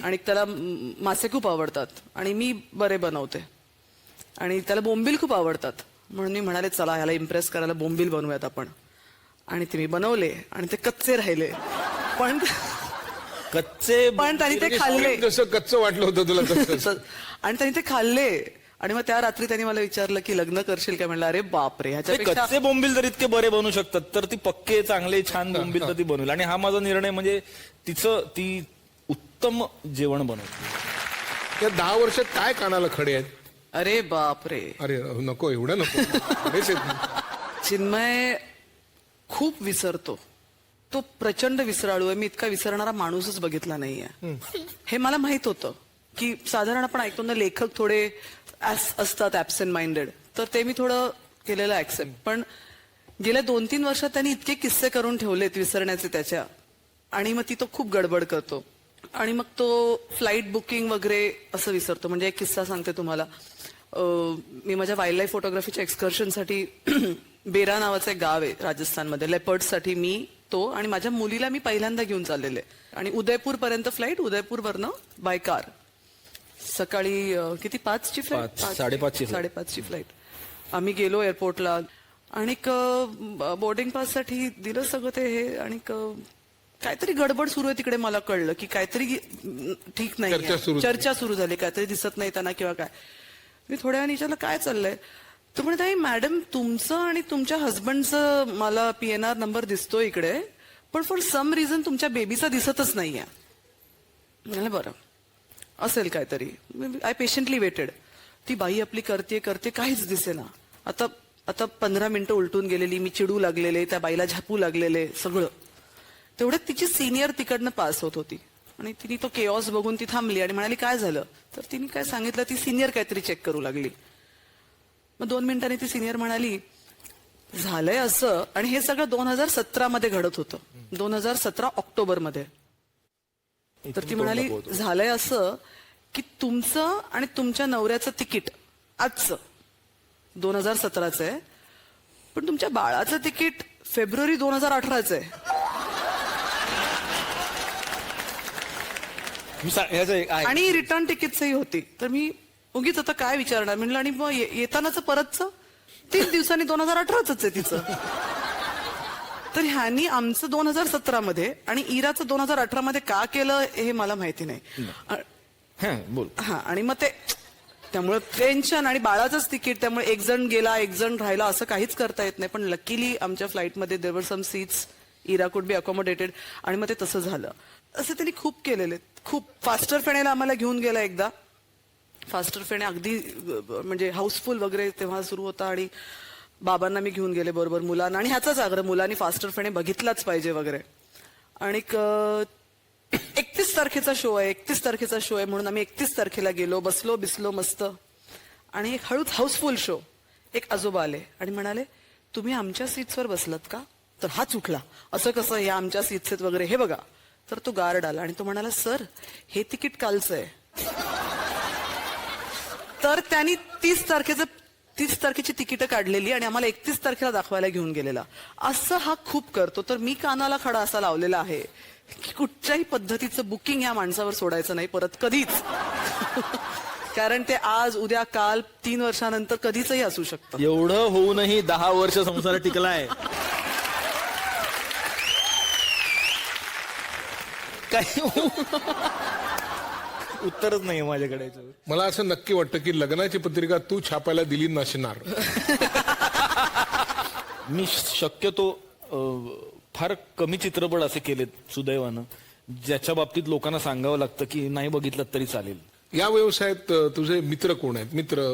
आणि त्याला मासे खूप आवडतात आणि मी बरे बनवते आणि त्याला बोंबील खूप आवडतात. म्हणून मी म्हणाले चला ह्याला इम्प्रेस करायला बोंबील बनवूयात आपण. आणि ते मी बनवले आणि ते कच्चे राहिले, पण त्यांनी ते खाल्ले. जसं कच्चं वाटलं होतं तुला तसं. आणि त्यांनी ते खाल्ले. आणि मग त्या रात्री त्यांनी मला विचारलं की लग्न करशील काय. म्हणलं अरे बापरे, ह्याच्यापेक्षा कच्चे बोंबील जर इतके बरे बनवू शकतात तर ती पक्के चांगले छान बोंबील तर ती बनवेल. आणि हा माझा निर्णय, म्हणजे ती उत्तम जेवण बनवते. या 10 वर्षात काय कानाला खडे आहेत? अरे बापरे, अरे नको एवढं नको. खडेच आहेत ना. चिन्मय खूप विसरतो. तो प्रचंड विसराळू आहे. मी इतका विसरणारा माणूसच बघितला नाहीये. हे मला माहित होतं की साधारण आपण ऐकतो ना लेखक थोडे असतात ऍब्सेंट माइंडेड, तर ते मी थोडं केलेलं ऍक्सेप्ट. पण गेल्या 2-3 वर्षात त्यांनी इतके किस्से करून ठेवलेत विसरण्याचे त्याच्या, आणि मग ती तो खूप गडबड करतो. आणि मग तो फ्लाईट बुकिंग वगैरे असं विसरतो. म्हणजे एक किस्सा सांगते तुम्हाला. मी माझ्या वाईल्ड लाईफ फोटोग्राफीच्या एक्सकर्शनसाठी बेरा नावाचं एक गाव आहे राजस्थानमध्ये, लेपर्डसाठी मी तो आणि माझ्या मुलीला मी पहिल्यांदा घेऊन चाललेले. आणि उदयपूर पर्यंत फ्लाईट, उदयपूरवरनं बाय कार. सकाळी किती 5ची फ्लाईट, 5:30ची फ्लाईट. आम्ही गेलो एअरपोर्टला आणि बोर्डिंग पाससाठी दिलं सगळं ते हे. आणि काहीतरी गडबड सुरू आहे तिकडे. मला कळलं की काहीतरी ठीक नाही, चर्चा सुरू झाली, काहीतरी दिसत नाही त्यांना किंवा काय. मी थोड्या वेळाने विचारलं काय चाललंय. तर म्हणत आहे मॅडम तुमचं आणि तुमच्या हजबंडचं मला PNR नंबर दिसतोय इकडे, पण फॉर सम रिझन तुमच्या बेबीचा दिसतच नाहीये. म्हणलं बरं असेल काहीतरी. I patiently waited. ती बाई आपली करते काहीच दिसेना. आता 15 मिनिटं उलटून गेलेली, मी चिडू लागलेले, त्या बाईला झापू लागलेले सगळं. तेवढ्यात तिची सिनियर तिकडनं पास होत होती आणि तिने तो केऑस बघून ती थांबली आणि म्हणाली काय झालं. तर तिने काय सांगितलं, ती सिनियर काहीतरी चेक करू लागली. मग 2 मिनिटांनी ती सिनियर म्हणाली झालंय असं. आणि हे सगळं 2017 मध्ये घडत होतं, 2017 ऑक्टोबरमध्ये. तर ती म्हणाली झालंय असं की तुमचं आणि तुमच्या नवऱ्याचं तिकीट आजचं 2017चं आहे, पण तुमच्या बाळाचं तिकीट फेब्रुवारी 2018चं आहे. आणि रिटर्न तिकीटही होती. तर मी उगीच आता काय विचारणार म्हणलं. आणि मग येतानाच परतचं 3 दिवसांनी 2018च आहे तिचं. तर ह्यांनी आमचं 2017 मध्ये आणि इराचं 2018 मध्ये का केलं हे मला माहिती नाही. हा, आणि मग ते त्यामुळे टेन्शन आणि बाळाचंच तिकीट, त्यामुळे एक जण गेला एक जण राहिला असं काहीच करता येत नाही. पण लकीली आमच्या फ्लाईटमध्ये देवर सम seats, Ira could be accommodated. आणि मग ते तसं झालं. असं त्यांनी खूप केलेले. खूप फास्टर फेण्याला आम्हाला घेऊन गेला एकदा. फास्टर फेणे अगदी म्हणजे हाऊसफुल वगैरे तेव्हा सुरू होता. आणि बाबांना मी घेऊन गेले बरोबर, मुलांना. आणि ह्याचाच आग्रह, मुलांनी फास्टर फेणे बघितलाच पाहिजे वगैरे. आणि 31 तारखेचा शो आहे म्हणून आम्ही 31 तारखेला गेलो, बसलो बिसलो मस्त. आणि एक हळूच हाऊसफुल शो. एक आजोबा आले आणि म्हणाले तुम्ही आमच्या सीट्सवर बसलात का. तर हाच उठला. असं कसं, या आमच्या सीट्स आहेत वगैरे, हे बघा. तर तो गार्ड आला आणि तो म्हणाला सर हे तिकीट कालचं आहे. तर त्यांनी 30 तारखेची तिकीटं काढलेली आणि आम्हाला 31 तारखेला दाखवायला घेऊन गेलेला. असं हा खूप करतो. तर मी कानाला खडा असा लावलेला आहे की कुठच्याही पद्धतीचं बुकिंग या माणसावर सोडायचं नाही परत कधीच. कारण ते आज उद्या काल 3 वर्षानंतर कधीचही असू शकतं. एवढं होऊनही 10 वर्ष संसार टिकलाय. उत्तरच नाही माझ्याकडे याच्यावर. मला असं नक्की वाटतं की लग्नाची पत्रिका तू छापायला दिली नसणार. मी शक्यतो फार कमी चित्रपट असे केलेत सुदैवानं ज्याच्या बाबतीत लोकांना सांगावं लागतं की नाही बघितलं तरी चालेल. या व्यवसायात तुझे मित्र कोण आहेत? मित्र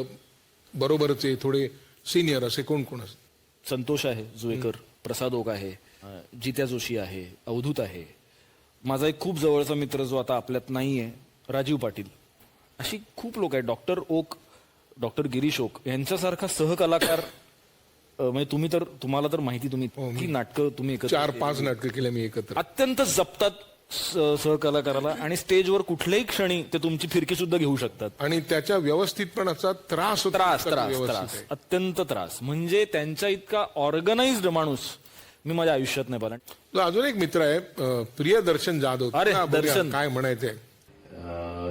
बरोबरचे थोडे सिनियर असे कोण कोण असतात? संतोष आहे जुवेकर, प्रसाद ओक आहे, जित्या जोशी आहे, अवधूत आहे. माझा एक खूप जवळचा मित्र जो आता आपल्यात नाहीये, राजीव पाटील. अशी खूप लोक आहेत. डॉक्टर ओक, डॉक्टर गिरीश ओक यांच्यासारखा सहकलाकार म्हणजे तुम्हाला तर माहिती, तुम्ही की नाटकं तुम्ही एकत्र 4-5 नाटकं केले मी एकत्र. अत्यंत जपतात सहकलाकाराला आणि स्टेजवर कुठल्याही क्षणी ते तुमची फिरकी सुद्धा घेऊ शकतात. आणि त्याच्या व्यवस्थितपणाचा त्रास होतो. त्रास व्यवस्थित त्रास आहे. अत्यंत त्रास. म्हणजे त्यांच्या इतका ऑर्गनाइज्ड माणूस मी माझ्या आयुष्यात नाही पाहिला. तुझा अजून एक मित्र आहे प्रियदर्शन जाधव. अरे, तुला बघूया दर्शन. काय म्हणायचंय?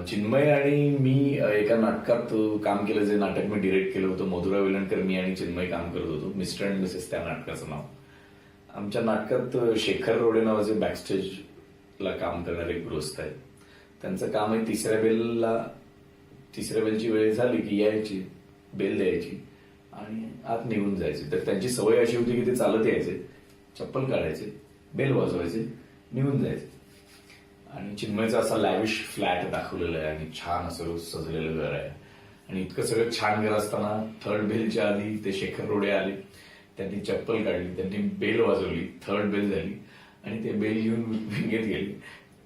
चिन्मय आणि मी एका नाटकात काम केलं, जे नाटक मी डिरेक्ट केलं होतं. मधुरा वेलणकर, मी आणि चिन्मय काम करत होतो. मिस्टर अँड मिसेस त्या नाटकाचं नाव. आमच्या नाटकात शेखर रोडे नावाचे बॅकस्टेजला काम करणारे एक गृहस्थ आहेत. त्यांचं काम आहे तिसऱ्या बेलची वेळ झाली की यायची, बेल द्यायची आणि आत निघून जायचे. तर त्यांची सवय अशी होती की ते चालत यायचे, चप्पल काढायचे, बेल वाजवायचे, निघून जायचे. आणि चिन्मयचा असा लॅविश फ्लॅट दाखवलेला आहे आणि छान असं सजलेलं घर आहे. आणि इतकं सगळं छान घर असताना थर्ड बेलच्या आधी ते शेखर रोडे आले. त्यांनी चप्पल काढली, त्यांनी बेल वाजवली, थर्ड बेल झाली आणि ते बेल घेऊन विंगेत गेले.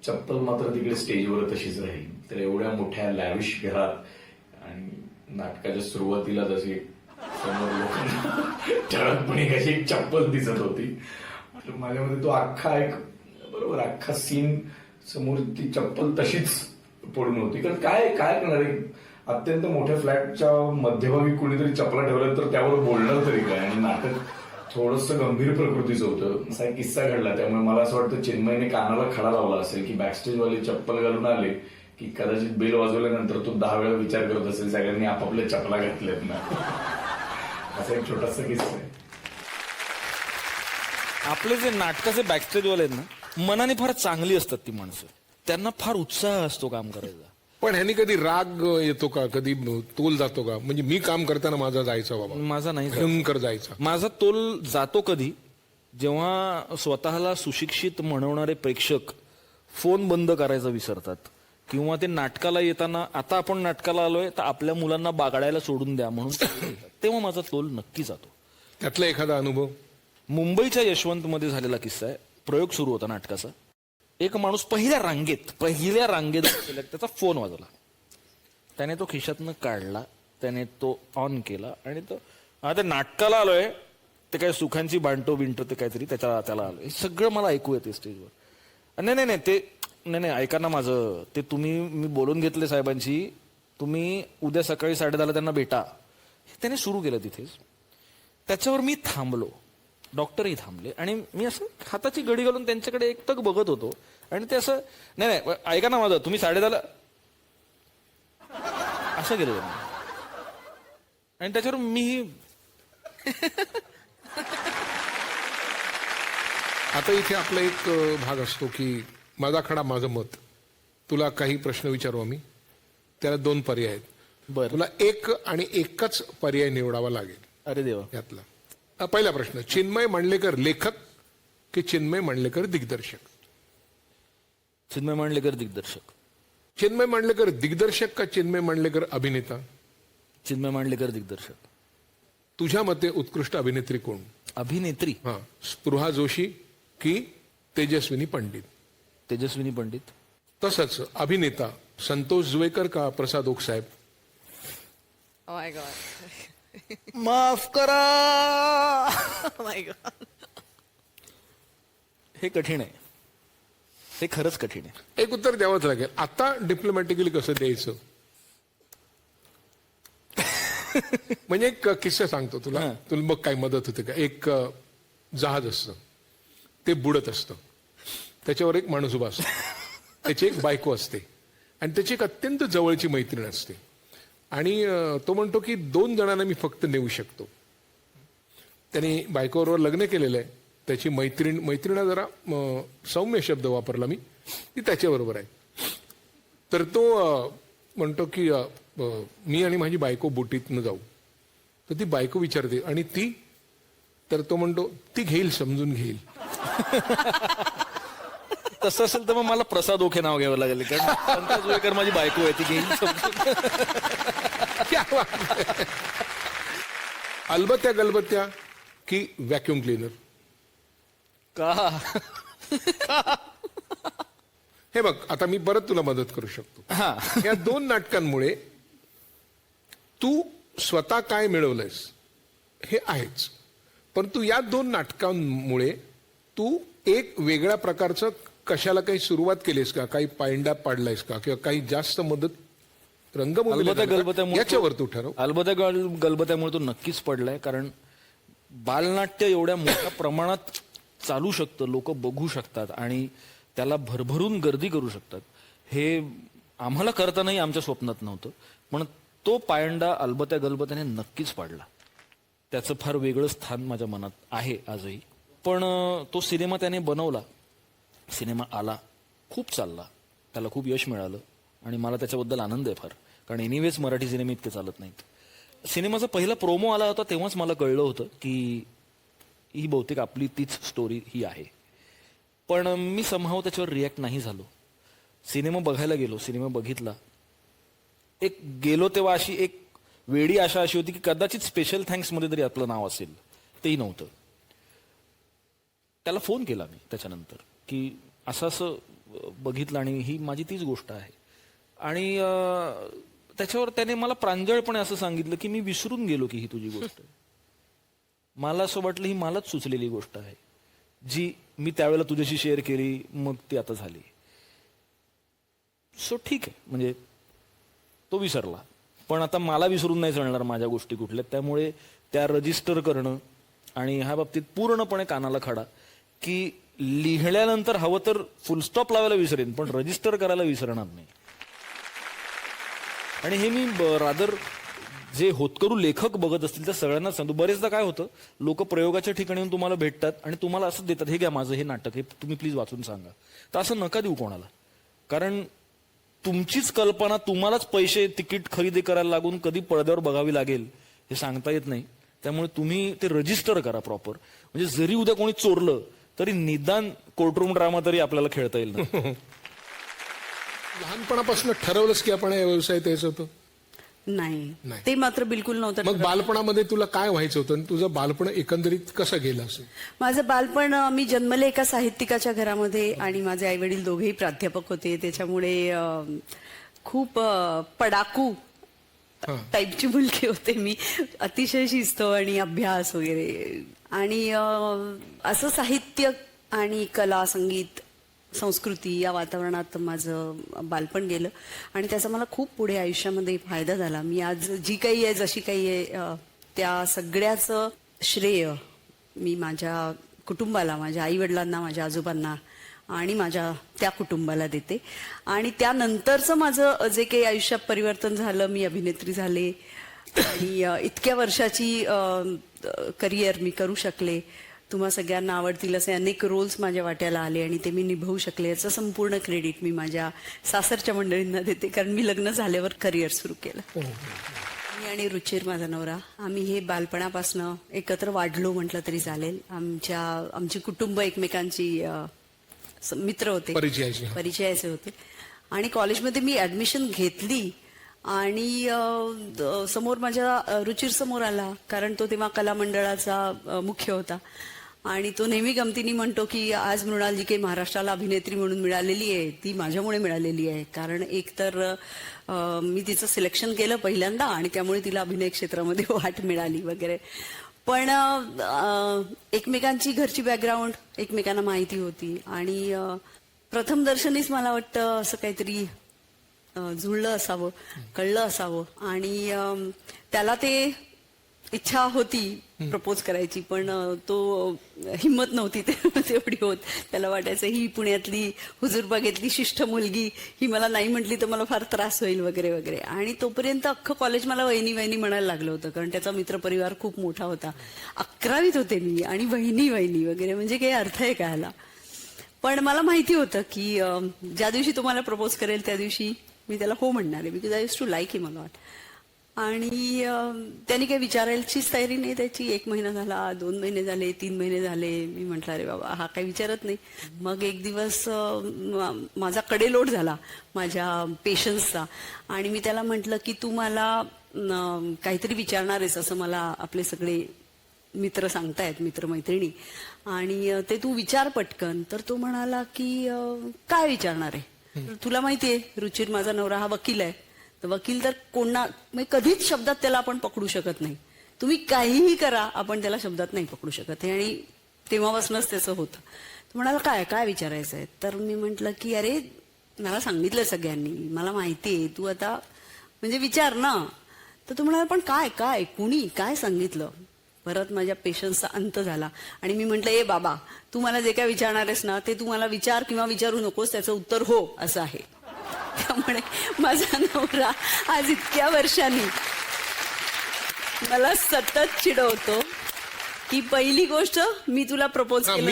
चप्पल मात्र तिकडे स्टेजवर तशीच राहिली. तर एवढ्या मोठ्या लॅविश घरात आणि नाटकाच्या सुरुवातीला जशी समोर लोकांना ठळकपणे कशी एक चप्पल दिसत होती, माझ्यामध्ये तो अख्खा सीन समोर ती चप्पल तशीच पडून होती. कारण काय करणार आहे, अत्यंत मोठ्या फ्लॅटच्या मध्यभागी कुणीतरी चपला ठेवलं तर त्यावर बोलणार तरी काय. आणि नाटक थोडंसं गंभीर प्रकृतीचं होतं. असा एक किस्सा घडला, त्यामुळे मला असं वाटतं चिन्मयने कानाला खडा लावला असेल की बॅकस्टेजवाले चप्पल घालून आले की कदाचित बेल वाजवल्यानंतर तो 10 वेळा विचार करत असेल सगळ्यांनी आपापल्या चपला घातल्यात ना. असा एक छोटासा किस्सा आहे. आपले जे नाटकाचे बॅकस्टेजवाले आहेत ना, मनाने फार चांगली असतात ती माणसं. त्यांना फार उत्साह असतो काम करायचा. पण ह्यानी कधी राग येतो का? कधी तोल जातो का? म्हणजे मी काम करताना माझा जायचा बाबा, माझा नाही जात. भयंकर जायचा. माझा तोल जातो कधी, जेव्हा स्वतःला सुशिक्षित म्हणवणारे प्रेक्षक फोन बंद करायचा विसरतात किंवा ते नाटकाला येताना, आता आपण नाटकाला आलोय तर आपल्या मुलांना बागडायला सोडून द्या म्हणून तेव्हा माझा तोल नक्की जातो. त्यातला एखादा अनुभव? मुंबईच्या यशवंतमध्ये झालेला किस्सा आहे. प्रयोग सुरू होता नाटकाचा. एक माणूस पहिल्या रांगेत बसलेला, त्याचा फोन वाजला. त्याने तो खिशातनं काढला, त्याने तो ऑन केला आणि तो आता नाटकाला आलोय ते काय सुखांची बांटो ते काहीतरी त्याला आलोय. हे सगळं मला ऐकू येते स्टेजवर. नाही ऐका ना माझं, ते मी बोलून घेतले साहेबांशी, तुम्ही उद्या सकाळी 10:30 त्यांना भेटा. हे त्याने सुरू केलं तिथेच. त्याच्यावर मी थांबलो, डॉक्टरही थांबले आणि मी असं हाताची गडी घालून त्यांच्याकडे एकटक बघत होतो. आणि ते असं नाही ऐका ना माझं, तुम्ही 10:30 असं केलं. आणि त्याच्यावर मी आता इथे आपला एक भाग असतो की माझा खडा माझं मत. तुला काही प्रश्न विचारू आम्ही, त्याला 2 पर्याय आहेत. बरं. तुला एक आणि एकच पर्याय निवडावा लागेल अरे देवा. यातला. पहिला प्रश्न, चिन्मय मांडलेकर लेखक की चिन्मय मांडलेकर दिग्दर्शक? चिन्मय मांडलेकर दिग्दर्शक. चिन्मय मांडलेकर दिग्दर्शक का चिन्मय मांडलेकर अभिनेता? चिन्मय मांडलेकर दिग्दर्शक. तुझ्या मते उत्कृष्ट अभिनेत्री कोण? अभिनेत्री हा, स्पृहा जोशी की तेजस्विनी पंडित? तेजस्विनी पंडित. तसंच अभिनेता संतोष जुवेकर का प्रसाद ओक साहेब? Oh my God. माफ करा. Oh my God. हे कठीण आहे, हे खरंच कठीण आहे. एक उत्तर द्यावंच लागेल. आता डिप्लोमॅटिकली कसं द्यायचं? म्हणजे एक किस्सा सांगतो तुला बघ काय मदत होते का. एक जहाज असतं, ते बुडत असतं. त्याच्यावर एक माणूस उभा असतो, त्याची एक बायको असते आणि त्याची एक अत्यंत जवळची मैत्रीण असते. आणि तो म्हणतो की 2 जणांना मी फक्त नेऊ शकतो. त्याने बायकोबरोबर लग्न केलेलं आहे. त्याची मैत्रिणा जरा सौम्य शब्द वापरला मी, ती त्याच्याबरोबर आहे. तर तो म्हणतो की मी आणि माझी बायको बोटीतनं जाऊ. तर ती बायको विचारते आणि ती, तर तो म्हणतो ती घेईल, समजून घेईल. तसं असेल तर मग मला प्रसाद ओखे नाव घ्यावं लागेल, कारण पंकज उयकर माझी बायको आहे, ती घेईल समजून. क्या बात है. अलबत्या गलबत्या की व्हॅक्युम क्लीनर? का हे बघ, आता मी परत तुला मदत करू शकतो. हा या 2 नाटकांमुळे तू स्वतः काय मिळवलंयस हे आहेच, परंतु या 2 नाटकांमुळे तू एक वेगळ्या प्रकारचं कशाला काही सुरुवात केलीस का, काही पायंडा पाडलायस का, किंवा काही जास्त मदत अलबत्या गलबत्यामुळे रंगभूमी याच्यावर तू ठरव. अलबत्या गलबत्यामुळे तो नक्कीच पडलाय, कारण बालनाट्य एवढ्या मोठ्या प्रमाणात चालू शकतं, लोक बघू शकतात आणि त्याला भरभरून गर्दी करू शकतात. हे आम्हाला करतानाही आमच्या स्वप्नात नव्हतं, पण तो पायंडा अलबत्या गलबत्याने नक्कीच पाडला. त्याचं फार वेगळं स्थान माझ्या मनात आहे आजही. पण तो सिनेमा त्याने बनवला, सिनेमा आला, खूप चालला, त्याला खूप यश मिळालं आणि मला त्याच्याबद्दल आनंद आहे फार, कारण एनिवेज मराठी सिनेमे इतके चालत नाहीत. सिनेमाचा पहिला प्रोमो आला होता तेव्हाच मला कळलं होतं की ही बहुतेक आपली तीच स्टोरी ही आहे. पण मी समहाव त्याच्यावर रिॲक्ट नाही झालो. सिनेमा बघायला गेलो, सिनेमा बघितला, एक गेलो तेव्हा अशी एक वेडी आशा अशी होती की कदाचित स्पेशल थँक्समध्ये तरी आपलं नाव असेल, तेही नव्हतं. त्याला फोन केला मी त्याच्यानंतर की असं असं बघितलं आणि ही माझी तीच गोष्ट आहे. आणि त्याच्यावर त्याने मला प्रांजळपणे असं सांगितलं की मी विसरून गेलो की ही तुझी गोष्ट आहे. मला असं वाटलं ही मलाच सुचलेली गोष्ट आहे, जी मी त्यावेळेला तुझ्याशी शेअर केली, मग ती आता झाली. सो ठीक आहे, म्हणजे तो विसरला, पण आता मला विसरून नाही चालणार माझ्या गोष्टी कुठल्या. त्यामुळे त्या रजिस्टर करणं, आणि ह्या बाबतीत पूर्णपणे कानाला खडा की लिहिल्यानंतर हवं तर फुलस्टॉप लावायला विसरेन, पण रजिस्टर करायला विसरणार नाही. आणि हे मी रादर जे होतकरू लेखक बघत असतील त्या सगळ्यांनाच सांगतो. बरेचदा काय होतं, लोक प्रयोगाच्या ठिकाणी येऊन तुम्हाला भेटतात आणि तुम्हाला असं देतात, हे घ्या माझं हे नाटक, हे तुम्ही प्लीज वाचून सांगा. तर असं नका देऊ कोणाला, कारण तुमचीच कल्पना तुम्हालाच पैसे तिकीट खरेदी करायला लागून कधी पडद्यावर बघावी लागेल हे सांगता येत नाही. त्यामुळे तुम्ही ते रजिस्टर करा प्रॉपर, म्हणजे जरी उद्या कोणी चोरलं तरी निदान कोर्टरूम ड्रामा तरी आपल्याला खेळता येईल ना. लहानपणापासून ठरवलंस की आपण या व्यवसायात यायचं होतं? नाही, ते मात्र बिलकुल नव्हतं. मग बालपणामध्ये तुला काय व्हायचं होतं आणि तुझं बालपण एकंदरीत कसं गेलं असेल? माझं बालपण, मी जन्मले एका साहित्यिकाच्या घरामध्ये आणि माझे आई वडील दोघेही प्राध्यापक होते, त्याच्यामुळे खूप पडाकू टाईपची मुलगी होते मी. अतिशय शिस्त आणि अभ्यास वगैरे, आणि असं साहित्य आणि कला, संगीत, संस्कृती या वातावरणात माझं बालपण गेलं आणि त्याचा मला खूप पुढे आयुष्यामध्ये फायदा झाला. मी आज जी काही आहे, जशी काही आहे, त्या सगळ्याचं श्रेय मी माझ्या कुटुंबाला, माझ्या आईवडिलांना, माझ्या आजोबांना आणि माझ्या त्या कुटुंबाला देते. आणि त्यानंतरचं माझं जे काही आयुष्यात परिवर्तन झालं, मी अभिनेत्री झाले आणि इतक्या वर्षाची करिअर मी करू शकले. तुम्हा सगळ्यांना आवडतील असे अनेक रोल्स माझ्या वाट्याला आले आणि ते मी निभावू शकले, याचं संपूर्ण क्रेडिट मी माझ्या सासरच्या मंडळींना देते, कारण मी लग्न झाल्यावर करिअर सुरू केलं. मी आणि रुचिर, माझा नवरा, आम्ही हे बालपणापासून एकत्र वाढलो म्हटलं तरी चालेल. आमची कुटुंब एकमेकांची मित्र होते, परिचयाचे होते. आणि कॉलेजमध्ये मी ऍडमिशन घेतली आणि समोर माझ्या रुचिर समोर आला, कारण तो तेव्हा कला मंडळाचा मुख्य होता. आणि तो नेहमी गमतीने म्हणतो की आज मृणाल जी काही महाराष्ट्राला अभिनेत्री म्हणून मिळालेली आहे ती माझ्यामुळे मिळालेली आहे, कारण एकतर मी तिचं सिलेक्शन केलं पहिल्यांदा आणि त्यामुळे तिला अभिनय क्षेत्रामध्ये वाट मिळाली वगैरे. पण एकमेकांची घरची बॅकग्राऊंड एकमेकांना माहिती होती आणि प्रथम दर्शनीच मला वाटतं असं काहीतरी जुळलं असावं, कळलं असावं. आणि त्याला ते इच्छा होती प्रपोज करायची, पण तो हिंमत नव्हती तेवढी होत. त्याला वाटायचं ही पुण्यातली हुजूरबागेतली शिष्ट मुलगी, ही मला नाही म्हटली तर मला फार त्रास होईल वगैरे वगैरे. आणि तोपर्यंत अख्खं कॉलेज मला वहिनी वहिनी म्हणायला लागलं होतं, कारण त्याचा मित्रपरिवार खूप मोठा होता. 11वीत होते मी आणि वहिनी वहिनी वगैरे, म्हणजे काही अर्थ आहे का ह्याला? पण मला माहिती होतं की ज्या दिवशी तुम्हाला प्रपोज करेल त्या दिवशी मी त्याला हो म्हणणार आहे, because I use to like him a lot. आणि त्यांनी काही विचारायचीच तयारी नाही त्याची. 1 महिना झाला, 2 महिने झाले, 3 महिने झाले. मी म्हटलं अरे बाबा हा काही विचारत नाही. मग एक दिवस माझा कडेलोट झाला माझ्या पेशन्सचा, आणि मी त्याला म्हटलं की तू मला काहीतरी विचारणार आहेस असं मला आपले सगळे मित्र सांगतायत, मित्रमैत्रिणी, आणि ते तू विचार पटकन. तर तो म्हणाला की काय विचारणार आहे? तुला माहितीये रुचिर माझा नवरा हा वकील आहे. तर वकील तर म्हणजे कधीच शब्दात त्याला आपण पकडू शकत नाही. तुम्ही काहीही करा, आपण त्याला शब्दात नाही पकडू शकत. आणि तेव्हापासूनच त्याचं होतं. तो म्हणाला काय काय विचारायचं आहे? तर मी म्हटलं की अरे मला सांगितलं सगळ्यांनी, मला माहितीये, तू आता म्हणजे विचार ना. तर तो म्हणाला पण काय काय कुणी काय सांगितलं? परत माझ्या पेशन्सचा अंत झाला आणि मी म्हटलं ए बाबा, तू मला जे काय विचारणार आहेस ना ते तू मला विचार किंवा विचारू नकोस, त्याचं उत्तर हो असं आहे. त्यामुळे माझा नवरा आज इतक्या वर्षांनी मला सतत चिडवतो की पहिली गोष्ट मी तुला प्रपोज हा, केलं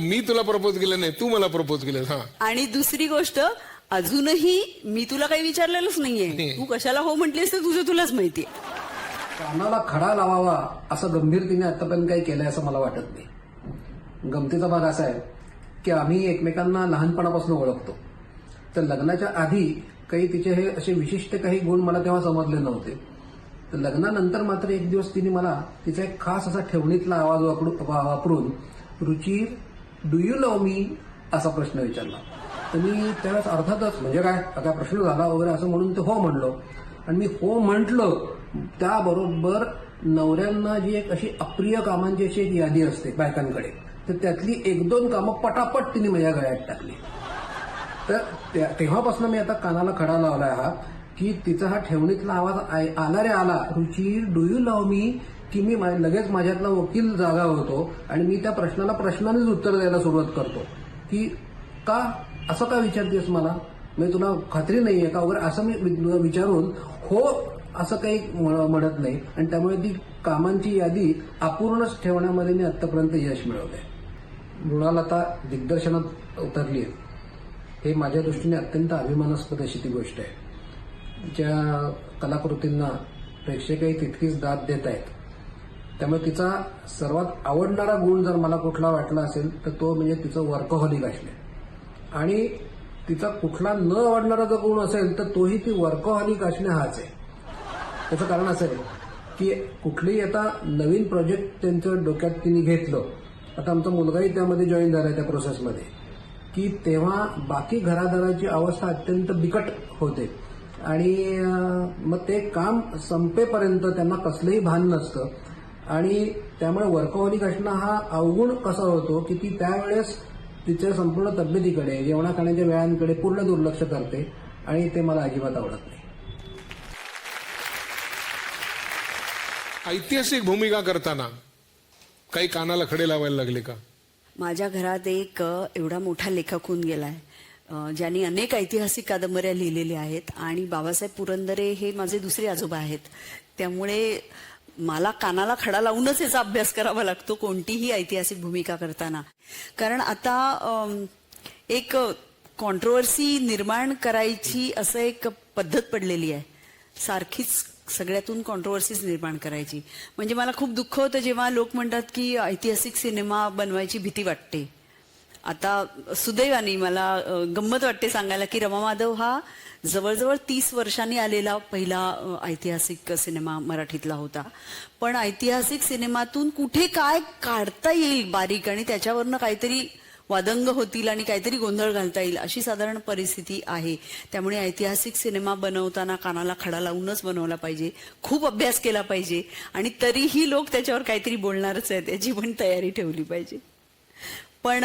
मी तुला प्रपोज केलं नाही, तू मला प्रपोज केलं. हा, आणि दुसरी गोष्ट अजूनही मी तुला काही विचारलेलंच नाहीये, तू कशाला हो म्हटलीस तर तुझं तुलाच माहितीये. कानाला खडा लावावा असं गंभीरतेने आतापर्यंत काही केलंय असं मला वाटत नाही. गमतीचा भाग असा आहे की आम्ही एकमेकांना लहानपणापासून ओळखतो. तर लग्नाच्या आधी काही तिचे हे असे विशिष्ट काही गुण मला तेव्हा समजले नव्हते. तर लग्नानंतर मात्र एक दिवस तिने मला तिचा एक खास असा ठेवणीतला आवाज वापरून रुची डू यू लव्ह मी असा प्रश्न विचारला. तर मी त्यावेळेस अर्थातच म्हणजे काय आता प्रश्न झाला वगैरे असं म्हणून ते हो म्हणलो. आणि मी हो म्हटलं त्याबरोबर नवऱ्यांना जी एक अशी अप्रिय कामांची अशी एक यादी असते बायकांकडे, तर त्यातली 1-2 कामं पटापट तिने माझ्या गळ्यात टाकली. तर तेव्हापासून मी आता कानाला खडा लावलाय हा की तिचा हा ठेवणीतला आवाज आला रे आला, रुची डू यू लव्ह मी, की मी लगेच माझ्यातला वकील जागा होतो आणि मी त्या प्रश्नाला प्रश्नानेच उत्तर द्यायला सुरुवात करतो की का असं का विचारतेस मला, म्हणजे तुला खात्री नाहीये का वगैरे असं मी विचारून हो असं काही म्हणत नाही. आणि त्यामुळे ती कामांची यादी अपूर्णच ठेवण्यामध्ये मी आतापर्यंत यश मिळवलंय. मृणालता दिग्दर्शनात उतरली आहे हे माझ्या दृष्टीने अत्यंत अभिमानास्पद अशी ती गोष्ट आहे. ज्या कलाकृतींना प्रेक्षकही तितकीच दाद देत आहेत. त्यामुळे तिचा सर्वात आवडणारा गुण जर मला कुठला वाटला असेल तर तो म्हणजे तिचं वर्कहॉलिक असणे. आणि तिचा कुठला न आवडणारा जर गुण असेल तर तोही ती वर्कहॉलिक असणे हाच आहे. त्याचं कारण असं आहे की कुठलेही आता नवीन प्रोजेक्ट त्यांचं डोक्यात तिने घेतलं, आता आमचा मुलगाही त्यामध्ये जॉईन झालाय त्या प्रोसेसमध्ये, की तेव्हा बाकी घरादाराची अवस्था अत्यंत बिकट होते आणि मग ते काम संपेपर्यंत त्यांना कसलंही भान नसतं. आणि त्यामुळे वर्कहॉलिक असणं हा अवगुण कसा होतो की ती त्यावेळेस तिच्या संपूर्ण तब्येतीकडे, जेवणा खाण्याच्या वेळांकडे पूर्ण दुर्लक्ष करते आणि ते मला अजिबात आवडत नाही. ऐतिहासिक भूमिका करताना काही कानाला खडे लावायला लागले का? माझ्या घरात एक एवढा मोठा लेखक होऊन गेलाय ज्यांनी अनेक ऐतिहासिक कादंबऱ्या लिहिलेल्या आहेत. आणि बाबासाहेब पुरंदरे हे माझे दुसरे आजोबा आहेत. त्यामुळे मला कानाला खडा लावूनच याचा अभ्यास करावा लागतो कोणतीही ऐतिहासिक भूमिका करताना. कारण आता एक कॉन्ट्रोवर्सी निर्माण करायची असं एक पद्धत पडलेली आहे, सारखीच सगळ्यातून कॉन्ट्रोवर्सीज निर्माण करायची. म्हणजे मला खूप दुःख होतं जेव्हा लोक म्हणतात की ऐतिहासिक सिनेमा बनवायची भीती वाटते. आता सुदैवाने मला गंमत वाटते सांगायला की रमा माधव हा जवळजवळ 30 वर्षांनी आलेला पहिला ऐतिहासिक सिनेमा मराठीतला होता. पण ऐतिहासिक सिनेमातून कुठे काय काढता येईल बारीक आणि त्याच्यावरनं काहीतरी वादंग होतील आणि काहीतरी गोंधळ घालता येईल अशी साधारण परिस्थिती आहे. त्यामुळे ऐतिहासिक सिनेमा बनवताना कानाला खडा लावूनच बनवला पाहिजे, खूप अभ्यास केला पाहिजे आणि तरीही लोक त्याच्यावर काहीतरी बोलणारच आहेत याची पण तयारी ठेवली पाहिजे. पण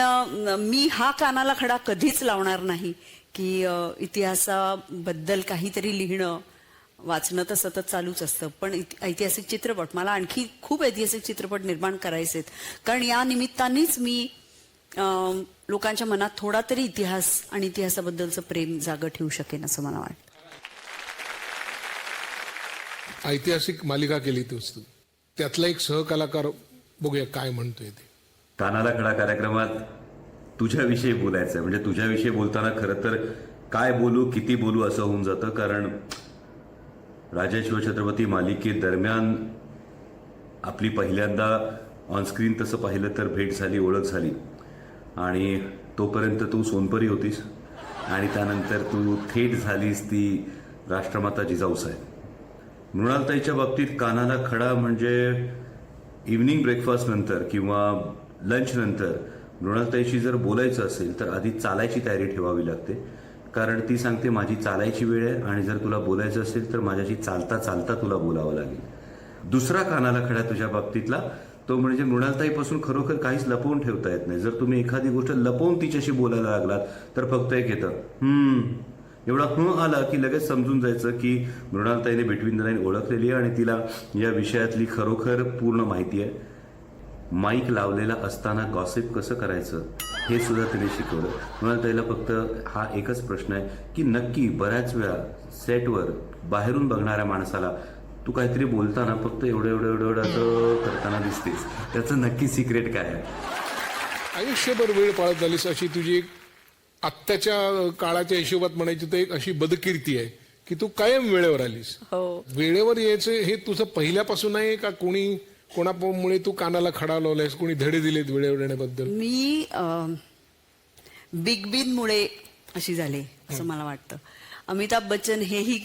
मी हा कानाला खडा कधीच लावणार नाही की इतिहासाबद्दल काहीतरी लिहिणं वाचणं तर सतत चालूच असतं. पण ऐतिहासिक चित्रपट मला आणखी खूप ऐतिहासिक चित्रपट निर्माण करायचे आहेत. कारण या निमित्तानेच मी लोकांच्या मनात थोडा तरी इतिहास आणि इतिहासाबद्दलचं प्रेम जागं ठेवू शकेन असं मला वाटतं. ऐतिहासिक मालिका केली तूच तू, त्यातला एक सहकलाकार बघूया काय म्हणतोय ते. कानाला खडा कार्यक्रमात तुझ्याविषयी बोलायचं म्हणजे तुझ्याविषयी बोलताना खरं तर काय बोलू किती बोलू असं होऊन जातं. कारण राजा शिवछत्रपती मालिकेदरम्यान आपली पहिल्यांदा ऑनस्क्रीन तसं पाहिलं तर भेट झाली, ओळख झाली. आणि तोपर्यंत तू सोनपरी होतीस आणि त्यानंतर तू थेट झालीस ती राष्ट्रमाता जिजाऊसाहेब. मृणालताईच्या बाबतीत कानाला खडा म्हणजे इव्हनिंग ब्रेकफास्ट नंतर किंवा लंच नंतर मृणालताईशी जर बोलायचं असेल तर आधी चालायची तयारी ठेवावी लागते. कारण ती सांगते माझी चालायची वेळ आहे आणि जर तुला बोलायचं असेल तर माझ्याशी चालता चालता तुला बोलावं लागेल. दुसरा कानाला खडा तुझ्या बाबतीतला तो म्हणजे मृणालताईपासून खरोखर काहीच लपवून ठेवता येत नाही. जर तुम्ही एखादी गोष्ट लपवून तिच्याशी बोलायला लागलात तर फक्त एक येतं एवढा आला की लगेच समजून जायचं की मृणालताईने बिटवीन द लाईन ओळखलेली आहे आणि तिला या विषयातली खरोखर पूर्ण माहिती आहे. माईक लावलेला असताना गॉसिप कसं करायचं हे सुद्धा तिने शिकवलं. मृणालताईला फक्त हा एकच प्रश्न आहे की नक्की बऱ्याच वेळा सेटवर बाहेरून बघणाऱ्या माणसाला तू काहीतरी बोलताना फक्त एवढं असं करताना दिसतेस, त्याचं नक्की सिक्रेट काय आहे. आयुष्यभर वेळ पाळत आलीस अशी तुझी एक आत्ताच्या काळाच्या हिशोबात म्हणायची तर एक अशी बदकीर्ती आहे की तू कायम वेळेवर आलीस. हो. वेळेवर यायचं हे तुझं पहिल्यापासून आहे का कोणामुळे तू कानाला खडा लावलायस, कोणी धडे दिलेत वेळेवर येण्याबद्दल? मी बिग बींमुळे अशी झाले असं मला वाटतं. अमिताभ बच्चन हेही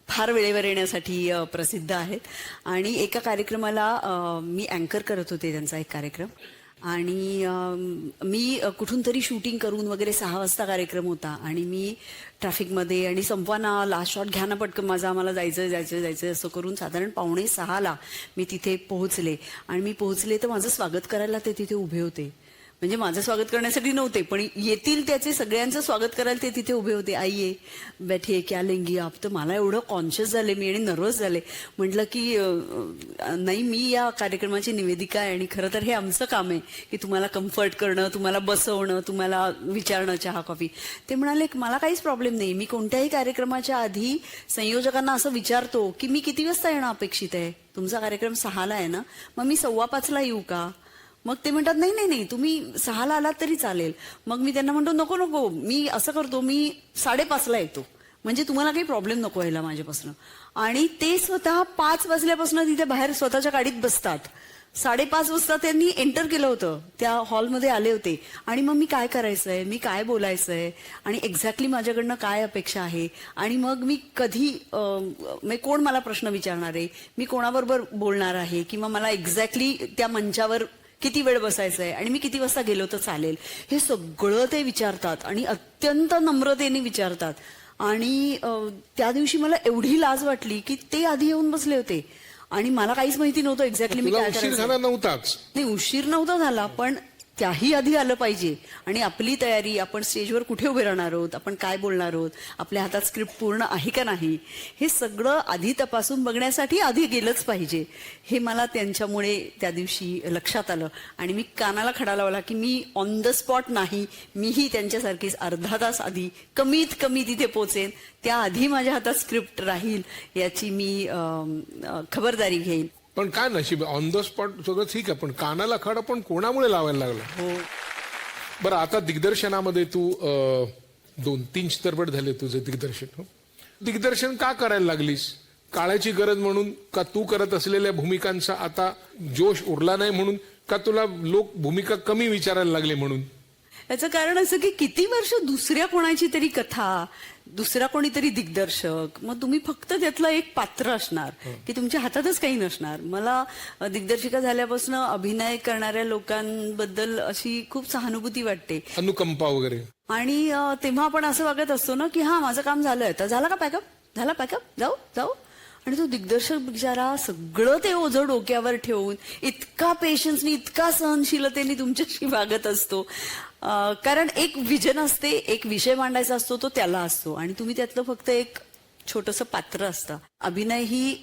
फार वेळेवर येण्यासाठी प्रसिद्ध आहेत आणि एका कार्यक्रमाला मी अँकर करत होते त्यांचा एक कार्यक्रम आणि मी कुठून तरी शूटिंग करून वगैरे 6 वाजता कार्यक्रम होता आणि मी ट्रॅफिकमध्ये आणि संपवाना लास्ट शॉट घ्या ना पटकन माझा, आम्हाला जायचं असं करून साधारण 5:45 मी तिथे पोहोचले आणि मी पोहोचले तर माझं स्वागत करायला ते तिथे उभे होते. म्हणजे माझं स्वागत करण्यासाठी नव्हते पण येतील त्याचे सगळ्यांचं स्वागत करायला ते तिथे उभे होते. आईये बैठे क्या लेंगी आप. तर मला एवढं कॉन्शियस झाले मी आणि नर्वस झाले. म्हटलं की नाही मी या कार्यक्रमाची निवेदिका आहे आणि खरं तर हे आमचं काम आहे की तुम्हाला कम्फर्ट करणं, तुम्हाला बसवणं, तुम्हाला विचारणं चहा कॉफी. ते म्हणाले मला काहीच प्रॉब्लेम नाही. मी कोणत्याही कार्यक्रमाच्या आधी संयोजकांना असं विचारतो की मी किती वाजता येणं अपेक्षित आहे. तुमचा कार्यक्रम 6ला आहे ना, मग मी 5:15 येऊ का? मग ते म्हणतात नाही तुम्ही 6ला आलात तरी चालेल. मग मी त्यांना म्हणतो नको मी असं करतो मी 5:30 येतो म्हणजे तुम्हाला काही प्रॉब्लेम नको व्हायला माझ्यापासून. आणि ते स्वतः 5 वाजल्यापासून तिथे बाहेर स्वतःच्या गाडीत बसतात. 5:30 वाजता त्यांनी एंटर केलं होतं, त्या हॉलमध्ये आले होते आणि मग मी काय करायचंय, मी काय बोलायचंय आणि एक्झॅक्टली माझ्याकडनं काय अपेक्षा आहे आणि मग मी कधी कोण मला प्रश्न विचारणार आहे, मी कोणाबरोबर बोलणार आहे किंवा मला एक्झॅक्टली त्या मंचावर किती वेळ बसायचं आहे आणि मी किती वाजता गेलो तर चालेल, हे सगळं ते विचारतात आणि अत्यंत नम्रतेने विचारतात. आणि त्या दिवशी मला एवढी लाज वाटली की ते आधी येऊन बसले होते आणि मला काहीच माहिती नव्हतं एक्झॅक्टली मी काय उशीर झाला नव्हताच. नाही उशीर नव्हता झाला पण त्याही आधी आलं पाहिजे. आणि आपली तयारी, आपण स्टेजवर कुठे उभे राहणार आहोत, आपण काय बोलणार आहोत, आपल्या हातात स्क्रिप्ट पूर्ण आहे का नाही, हे सगळं आधी तपासून बघण्यासाठी आधी गेलंच पाहिजे. हे मला त्यांच्यामुळे त्या दिवशी लक्षात आलं आणि मी कानाला खडा लावला की मी ऑन द स्पॉट नाही, मीही त्यांच्यासारखीच अर्धा तास आधी कमीत कमी तिथे पोचेन, त्याआधी माझ्या हातात स्क्रिप्ट राहील याची मी खबरदारी घेईन. पण काय नशीब ऑन द स्पॉट सगळं ठीक आहे पण कानाला खडा पण कोणामुळे लावायला लागला? हो. बरं आता दिग्दर्शनामध्ये तू 2-3 चित्रपट झाले तुझे दिग्दर्शन. दिग्दर्शन का करायला लागलीस? काळाची गरज म्हणून का तू करत असलेल्या भूमिकांचा आता जोश उरला नाही म्हणून का तुला लोक भूमिका कमी विचारायला लागले म्हणून? याचं कारण असं की किती वर्ष दुसऱ्या कोणाची तरी कथा, दुसरा कोणीतरी दिग्दर्शक, मग तुम्ही फक्त त्यातलं एक पात्र असणार की तुमच्या हातातच काही नसणार. मला दिग्दर्शिका झाल्यापासून अभिनय करणाऱ्या लोकांबद्दल अशी खूप सहानुभूती वाटते, अनुकंपा वगैरे. आणि तेव्हा आपण असं वागत असतो ना की हा माझं काम झालंय, तर झाला का पॅकअप, झाला पॅकअप, जाऊ. आणि तो दिग्दर्शक बिचारा सगळं ते ओझं डोक्यावर ठेवून इतका पेशन्सनी, इतका सहनशीलतेने तुमच्याशी वागत असतो. कारण एक विजन असते, एक विषय मांडायचा असतो, तो त्याला असतो आणि तुम्ही त्यातलं फक्त एक छोटंसं पात्र असतं. अभिनय ही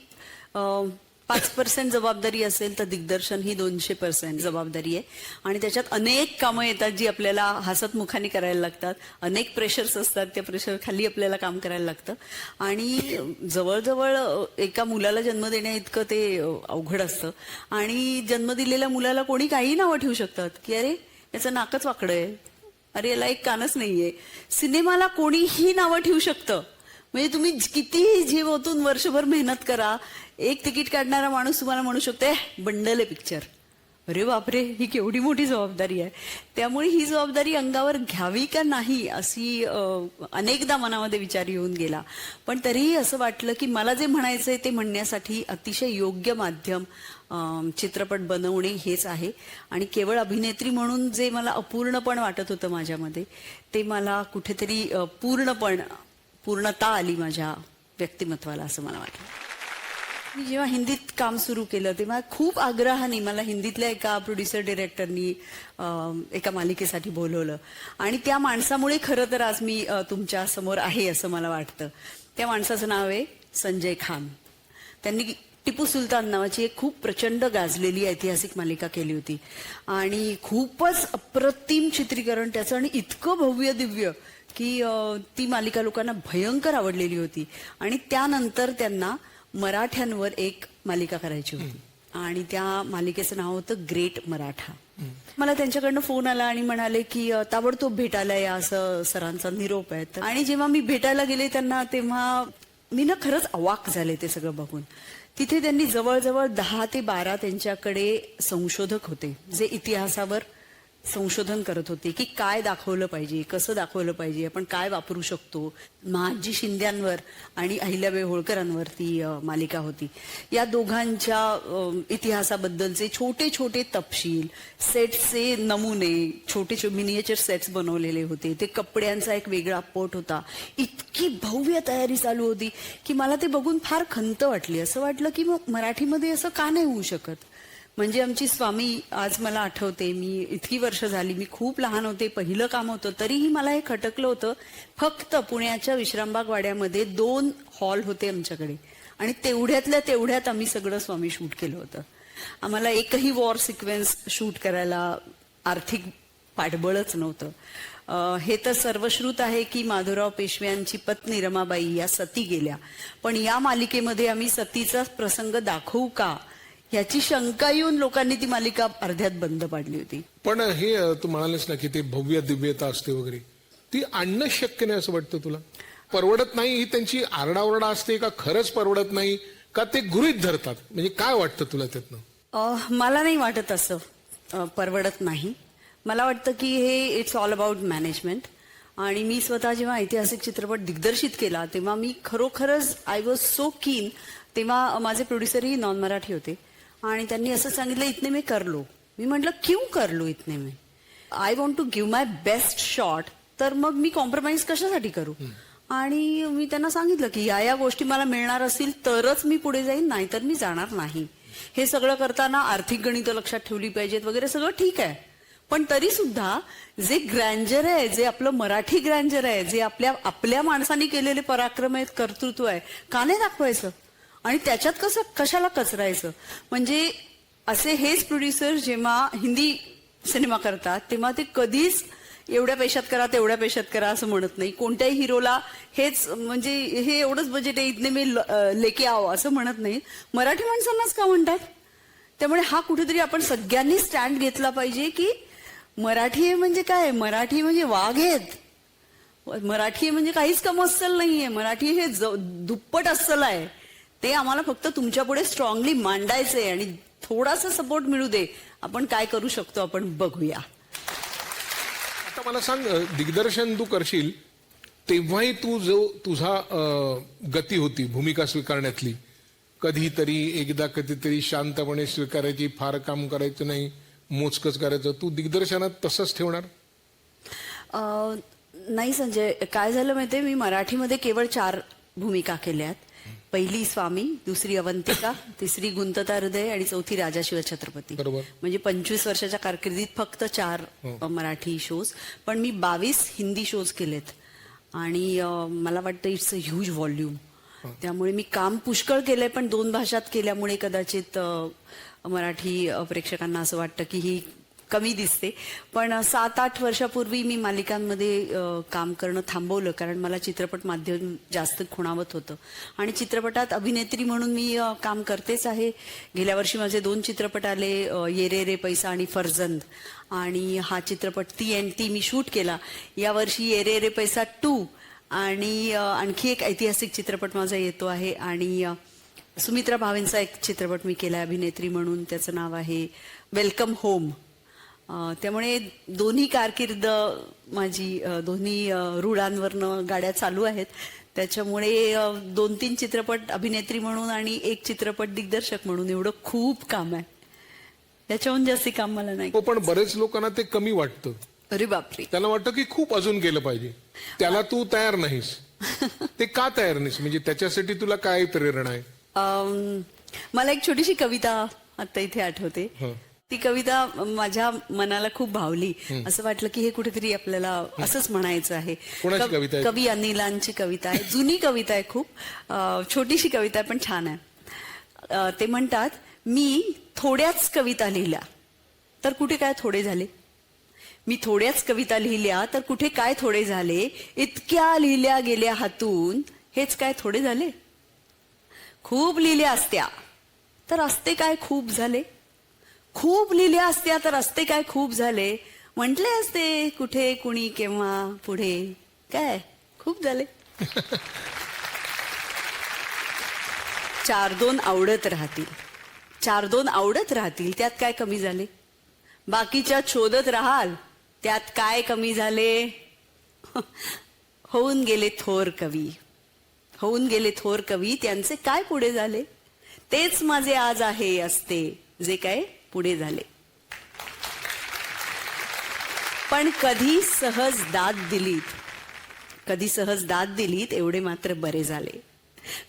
5% जबाबदारी असेल तर दिग्दर्शन ही 200% जबाबदारी आहे आणि त्याच्यात अनेक कामं येतात जी आपल्याला हसतमुखाने करायला लागतात, अनेक प्रेशर्स असतात, त्या प्रेशर खाली आपल्याला काम करायला लागतं आणि जवळजवळ एका मुलाला जन्म देण्या इतकं ते अवघड असतं. आणि जन्म दिलेल्या मुलाला कोणी काही नावं ठेवू शकतात की अरे याचं नाकच वाकडं आहे, अरे याला एक कानच नाहीये. सिनेमाला कोणीही नावं ठेवू शकतं. म्हणजे तुम्ही कितीही जीव ओतून वर्षभर मेहनत करा, एक तिकीट काढणारा माणूस तुम्हाला म्हणू शकतो बंडल आहे पिक्चर. अरे बापरे, ही केवढी मोठी जबाबदारी आहे. त्यामुळे ही जबाबदारी अंगावर घ्यावी का नाही अशी अनेकदा मनामध्ये विचार येऊन गेला. पण तरीही असं वाटलं की मला जे म्हणायचंय ते म्हणण्यासाठी अतिशय योग्य माध्यम चित्रपट बनवणे हेच आहे. आणि केवळ अभिनेत्री म्हणून जे मला अपूर्णपण वाटत होतं माझ्यामध्ये, ते मला कुठेतरी पूर्णता आली माझ्या व्यक्तिमत्वाला, असं मला वाटलं. मी जेव्हा हिंदीत काम सुरू केलं तेव्हा खूप आग्रहाने मला हिंदीतल्या एका प्रोड्युसर डिरेक्टरनी एका मालिकेसाठी बोलवलं. आणि त्या माणसामुळे खरं तर आज मी तुमच्या समोर आहे असं मला वाटतं. त्या माणसाचं नाव आहे संजय खान. त्यांनी टिपू सुलतान नावाची एक खूप प्रचंड गाजलेली ऐतिहासिक मालिका केली होती. आणि खूपच अप्रतिम चित्रीकरण त्याचं, आणि इतकं भव्य दिव्य की ती मालिका लोकांना भयंकर आवडलेली होती. आणि त्यानंतर त्यांना मराठ्यांवर एक मालिका करायची होती आणि त्या मालिकेचं नाव होतं ग्रेट मराठा. मला त्यांच्याकडनं फोन आला आणि म्हणाले की ताबडतोब भेटायला या, असं सरांचा निरोप आहे. आणि जेव्हा मी भेटायला गेले त्यांना, तेव्हा मी ना खरंच अवाक झाले ते सगळं बघून. तिथे त्यांनी जवळजवळ 10 ते 12 त्यांच्याकडे संशोधक होते, जे इतिहासावर संशोधन करत होते की काय दाखवलं पाहिजे, कसं दाखवलं पाहिजे, आपण काय वापरू शकतो. महाजी शिंद्यांवर आणि अहिल्याबाई होळकरांवर ती मालिका होती. या दोघांच्या इतिहासाबद्दलचे छोटे छोटे तपशील, सेट्सचे नमुने, छोटे मिनिएचर सेट्स बनवलेले होते. ते कपड्यांचा एक वेगळा पट होता. इतकी भव्य तयारी चालू होती की मला ते बघून फार खंत वाटली. असं वाटलं की मग मराठीमध्ये असं का नाही होऊ शकत. म्हणजे आमची स्वामी आज मला आठवते, मी इतकी वर्ष झाली, मी खूप लहान होते, पहिलं काम होतं, तरीही मला हे खटकलं होतं. फक्त पुण्याच्या विश्रामबाग वाड्यामध्ये 2 हॉल होते आमच्याकडे आणि तेवढ्यातल्या तेवढ्यात आम्ही सगळं स्वामी शूट केलं होतं. आम्हाला एकही वॉर सिक्वेन्स शूट करायला आर्थिक पाठबळच नव्हतं. हे तर सर्वश्रुत आहे की माधवराव पेशवे यांची पत्नी रमाबाई या सती गेल्या, पण या मालिकेमध्ये आम्ही सतीचा प्रसंग दाखवू का याची शंका येऊन लोकांनी ती मालिका अर्ध्यात बंद पाडली होती. पण हे तू म्हणालेस ना की ते भव्य दिव्यता असते वगैरे, ती आणणं शक्य नाही असं वाटतं तुला? परवडत नाही ही त्यांची आरडाओरडा असते का खरंच परवडत नाही, का ते गृहीत धरतात? म्हणजे काय वाटतं तुला त्यातनं? मला नाही वाटत असं परवडत नाही. मला वाटतं की हे इट्स ऑल अबाउट मॅनेजमेंट. आणि मी स्वतः जेव्हा ऐतिहासिक चित्रपट दिग्दर्शित केला तेव्हा मी खरोखरच आय वॉज सो कीन. तेव्हा माझे प्रोड्युसरही नॉन मराठी होते आणि त्यांनी असं सांगितलं, इतने में कर लो. मी म्हटलं क्यों कर लो इतने में, I want to give my best shot, तर मग मी कॉम्प्रोमाइज कशासाठी करू. आणि मी त्यांना सांगितलं की या गोष्टी मला मिळणार असतील तरच मी पुढे जाईन, नाहीतर मी जाणार नाही. हे सगळं करताना आर्थिक गणितं लक्षात ठेवली पाहिजेत वगैरे, सगळं ठीक आहे. पण तरी सुद्धा जे ग्रँजर आहे, जे आपलं मराठी ग्रँजर आहे, जे आपल्या माणसांनी केलेले पराक्रम आहेत, कर्तृत्व आहे, का नाही दाखवायचं आणि त्याच्यात कशाला कचरायचं. म्हणजे असे हेच प्रोड्युसर जेव्हा हिंदी सिनेमा करतात तेव्हा ते कधीच एवढ्या पैशात करा तेवढ्या पैशात करा असं म्हणत नाही. कोणत्याही हिरोला हेच म्हणजे हे एवढंच बजेट आहे, इतने मी लेके आओ असं म्हणत नाही. मराठी माणसांनाच का म्हणतात. त्यामुळे हा कुठेतरी आपण सगळ्यांनी स्टँड घेतला पाहिजे की मराठी म्हणजे काय, मराठी म्हणजे वाघ आहेत, मराठी म्हणजे काहीच कम अस्सल नाहीये, मराठी हे दुप्पट अस्सल आहे. ते आम्हाला फक्त तुमच्या पुढे स्ट्रॉंगली मांडायचंय आणि थोडासा सपोर्ट मिळू दे. आपण काय करू शकतो आपण बघूया. आता मला सांग, दिग्दर्शन तू करशील तेव्हाही तू जो तुझा गती होती भूमिका स्वीकारण्यातली, कधीतरी एकदा कधीतरी शांतपणे स्वीकारायची, फार काम करायचं नाही, मोजकच करायचं, तू दिग्दर्शनात तसंच ठेवणार? नाही संजय, काय झालं माहितीये, मी मराठीमध्ये केवळ 4 भूमिका केल्यात. पहिली स्वामी, दुसरी अवंतिका, तिसरी गुंतता हृदय आणि चौथी राजा शिवछत्रपती. बरोबर. म्हणजे 25 वर्षाच्या कारकिर्दीत फक्त 4 मराठी शोज. पण मी 22 हिंदी शोज केलेत आणि मला वाटतं इट्स अ ह्यूज व्हॉल्यूम. त्यामुळे मी काम पुष्कळ केलंय, पण 2 भाषात केल्यामुळे कदाचित मराठी प्रेक्षकांना असं वाटतं की ही कमी दिसते. पण 7-8 वर्षापूर्वी मी मालिकांमध्ये काम करणं थांबवलं, कारण मला चित्रपट माध्यम जास्त खुणावत होतं. आणि चित्रपटात अभिनेत्री म्हणून मी काम करतेच आहे. गेल्या वर्षी माझे 2 चित्रपट आले, ये रे रे पैसा आणि फर्जंद. आणि हा चित्रपट ती अँड ती मी शूट केला. यावर्षी ये रे रे पैसा 2 आणि आणखी एक ऐतिहासिक चित्रपट माझा येतो आहे. आणि सुमित्रा भावेंचा एक चित्रपट मी केला अभिनेत्री म्हणून, त्याचं नाव आहे वेलकम होम. त्यामुळे दोन्ही कारकीर्द माझी दोन्ही रुळांवरनं गाड्या चालू आहेत. त्याच्यामुळे 2-3 चित्रपट अभिनेत्री म्हणून आणि एक चित्रपट दिग्दर्शक म्हणून एवढं खूप काम आहे. त्याच्याहून जास्ती काम मला नाही. हो, पण बरेच लोकांना ते कमी वाटतं. अरे बापरे. त्यांना वाटतं की खूप अजून केलं पाहिजे. त्याला तू तयार नाहीस. ते का तयार नाहीस? म्हणजे त्याच्यासाठी तुला काय प्रेरणा आहे? मला एक छोटीशी कविता आता इथे आठवते. ती कविता माझ्या मनाला खूप भावली. असं वाटलं की हे कुठेतरी आपल्याला असंच म्हणायचं आहे. कोणाची कविता आहे? कवी अनिलांची कविता आहे. जुनी कविता आहे, खूप छोटीशी कविता आहे, पण छान आहे. ते म्हणतात, मी थोड्याच कविता लिहिल्या तर कुठे काय थोडे झाले. मी थोड्याच कविता लिहिल्या तर कुठे काय थोडे झाले. इतक्या लिहिल्या गेल्या हातून हेच काय थोडे झाले. खूप लिहिल्या असत्या तर असते काय खूप झाले. खूप लिहिल्या असत्या तर असते काय खूप झाले. म्हटले असते कुठे कुणी केव्हा पुढे काय खूप झाले. 4-2 आवडत राहतील. 4-2 आवडत राहतील, त्यात काय कमी झाले. बाकीच्या शोधत राहाल, त्यात काय कमी झाले. होऊन गेले थोर कवी. होऊन गेले थोर कवी, त्यांचे काय पुढे झाले. तेच माझे आज आहे असते जे काय पुढे झाले. पण कधी सहज दाद दिलीत, कधी सहज दाद दिलीत एवढे मात्र बरे झाले.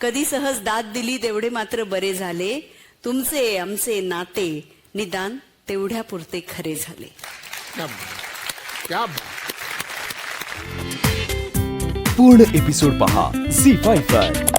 कधी सहज दाद दिलीत एवढे मात्र बरे झाले. तुमचे आमचे नाते निदान तेवढ्या पुरते खरे झाले. क्या पूर्ण एपिसोड पहा झी5 वर.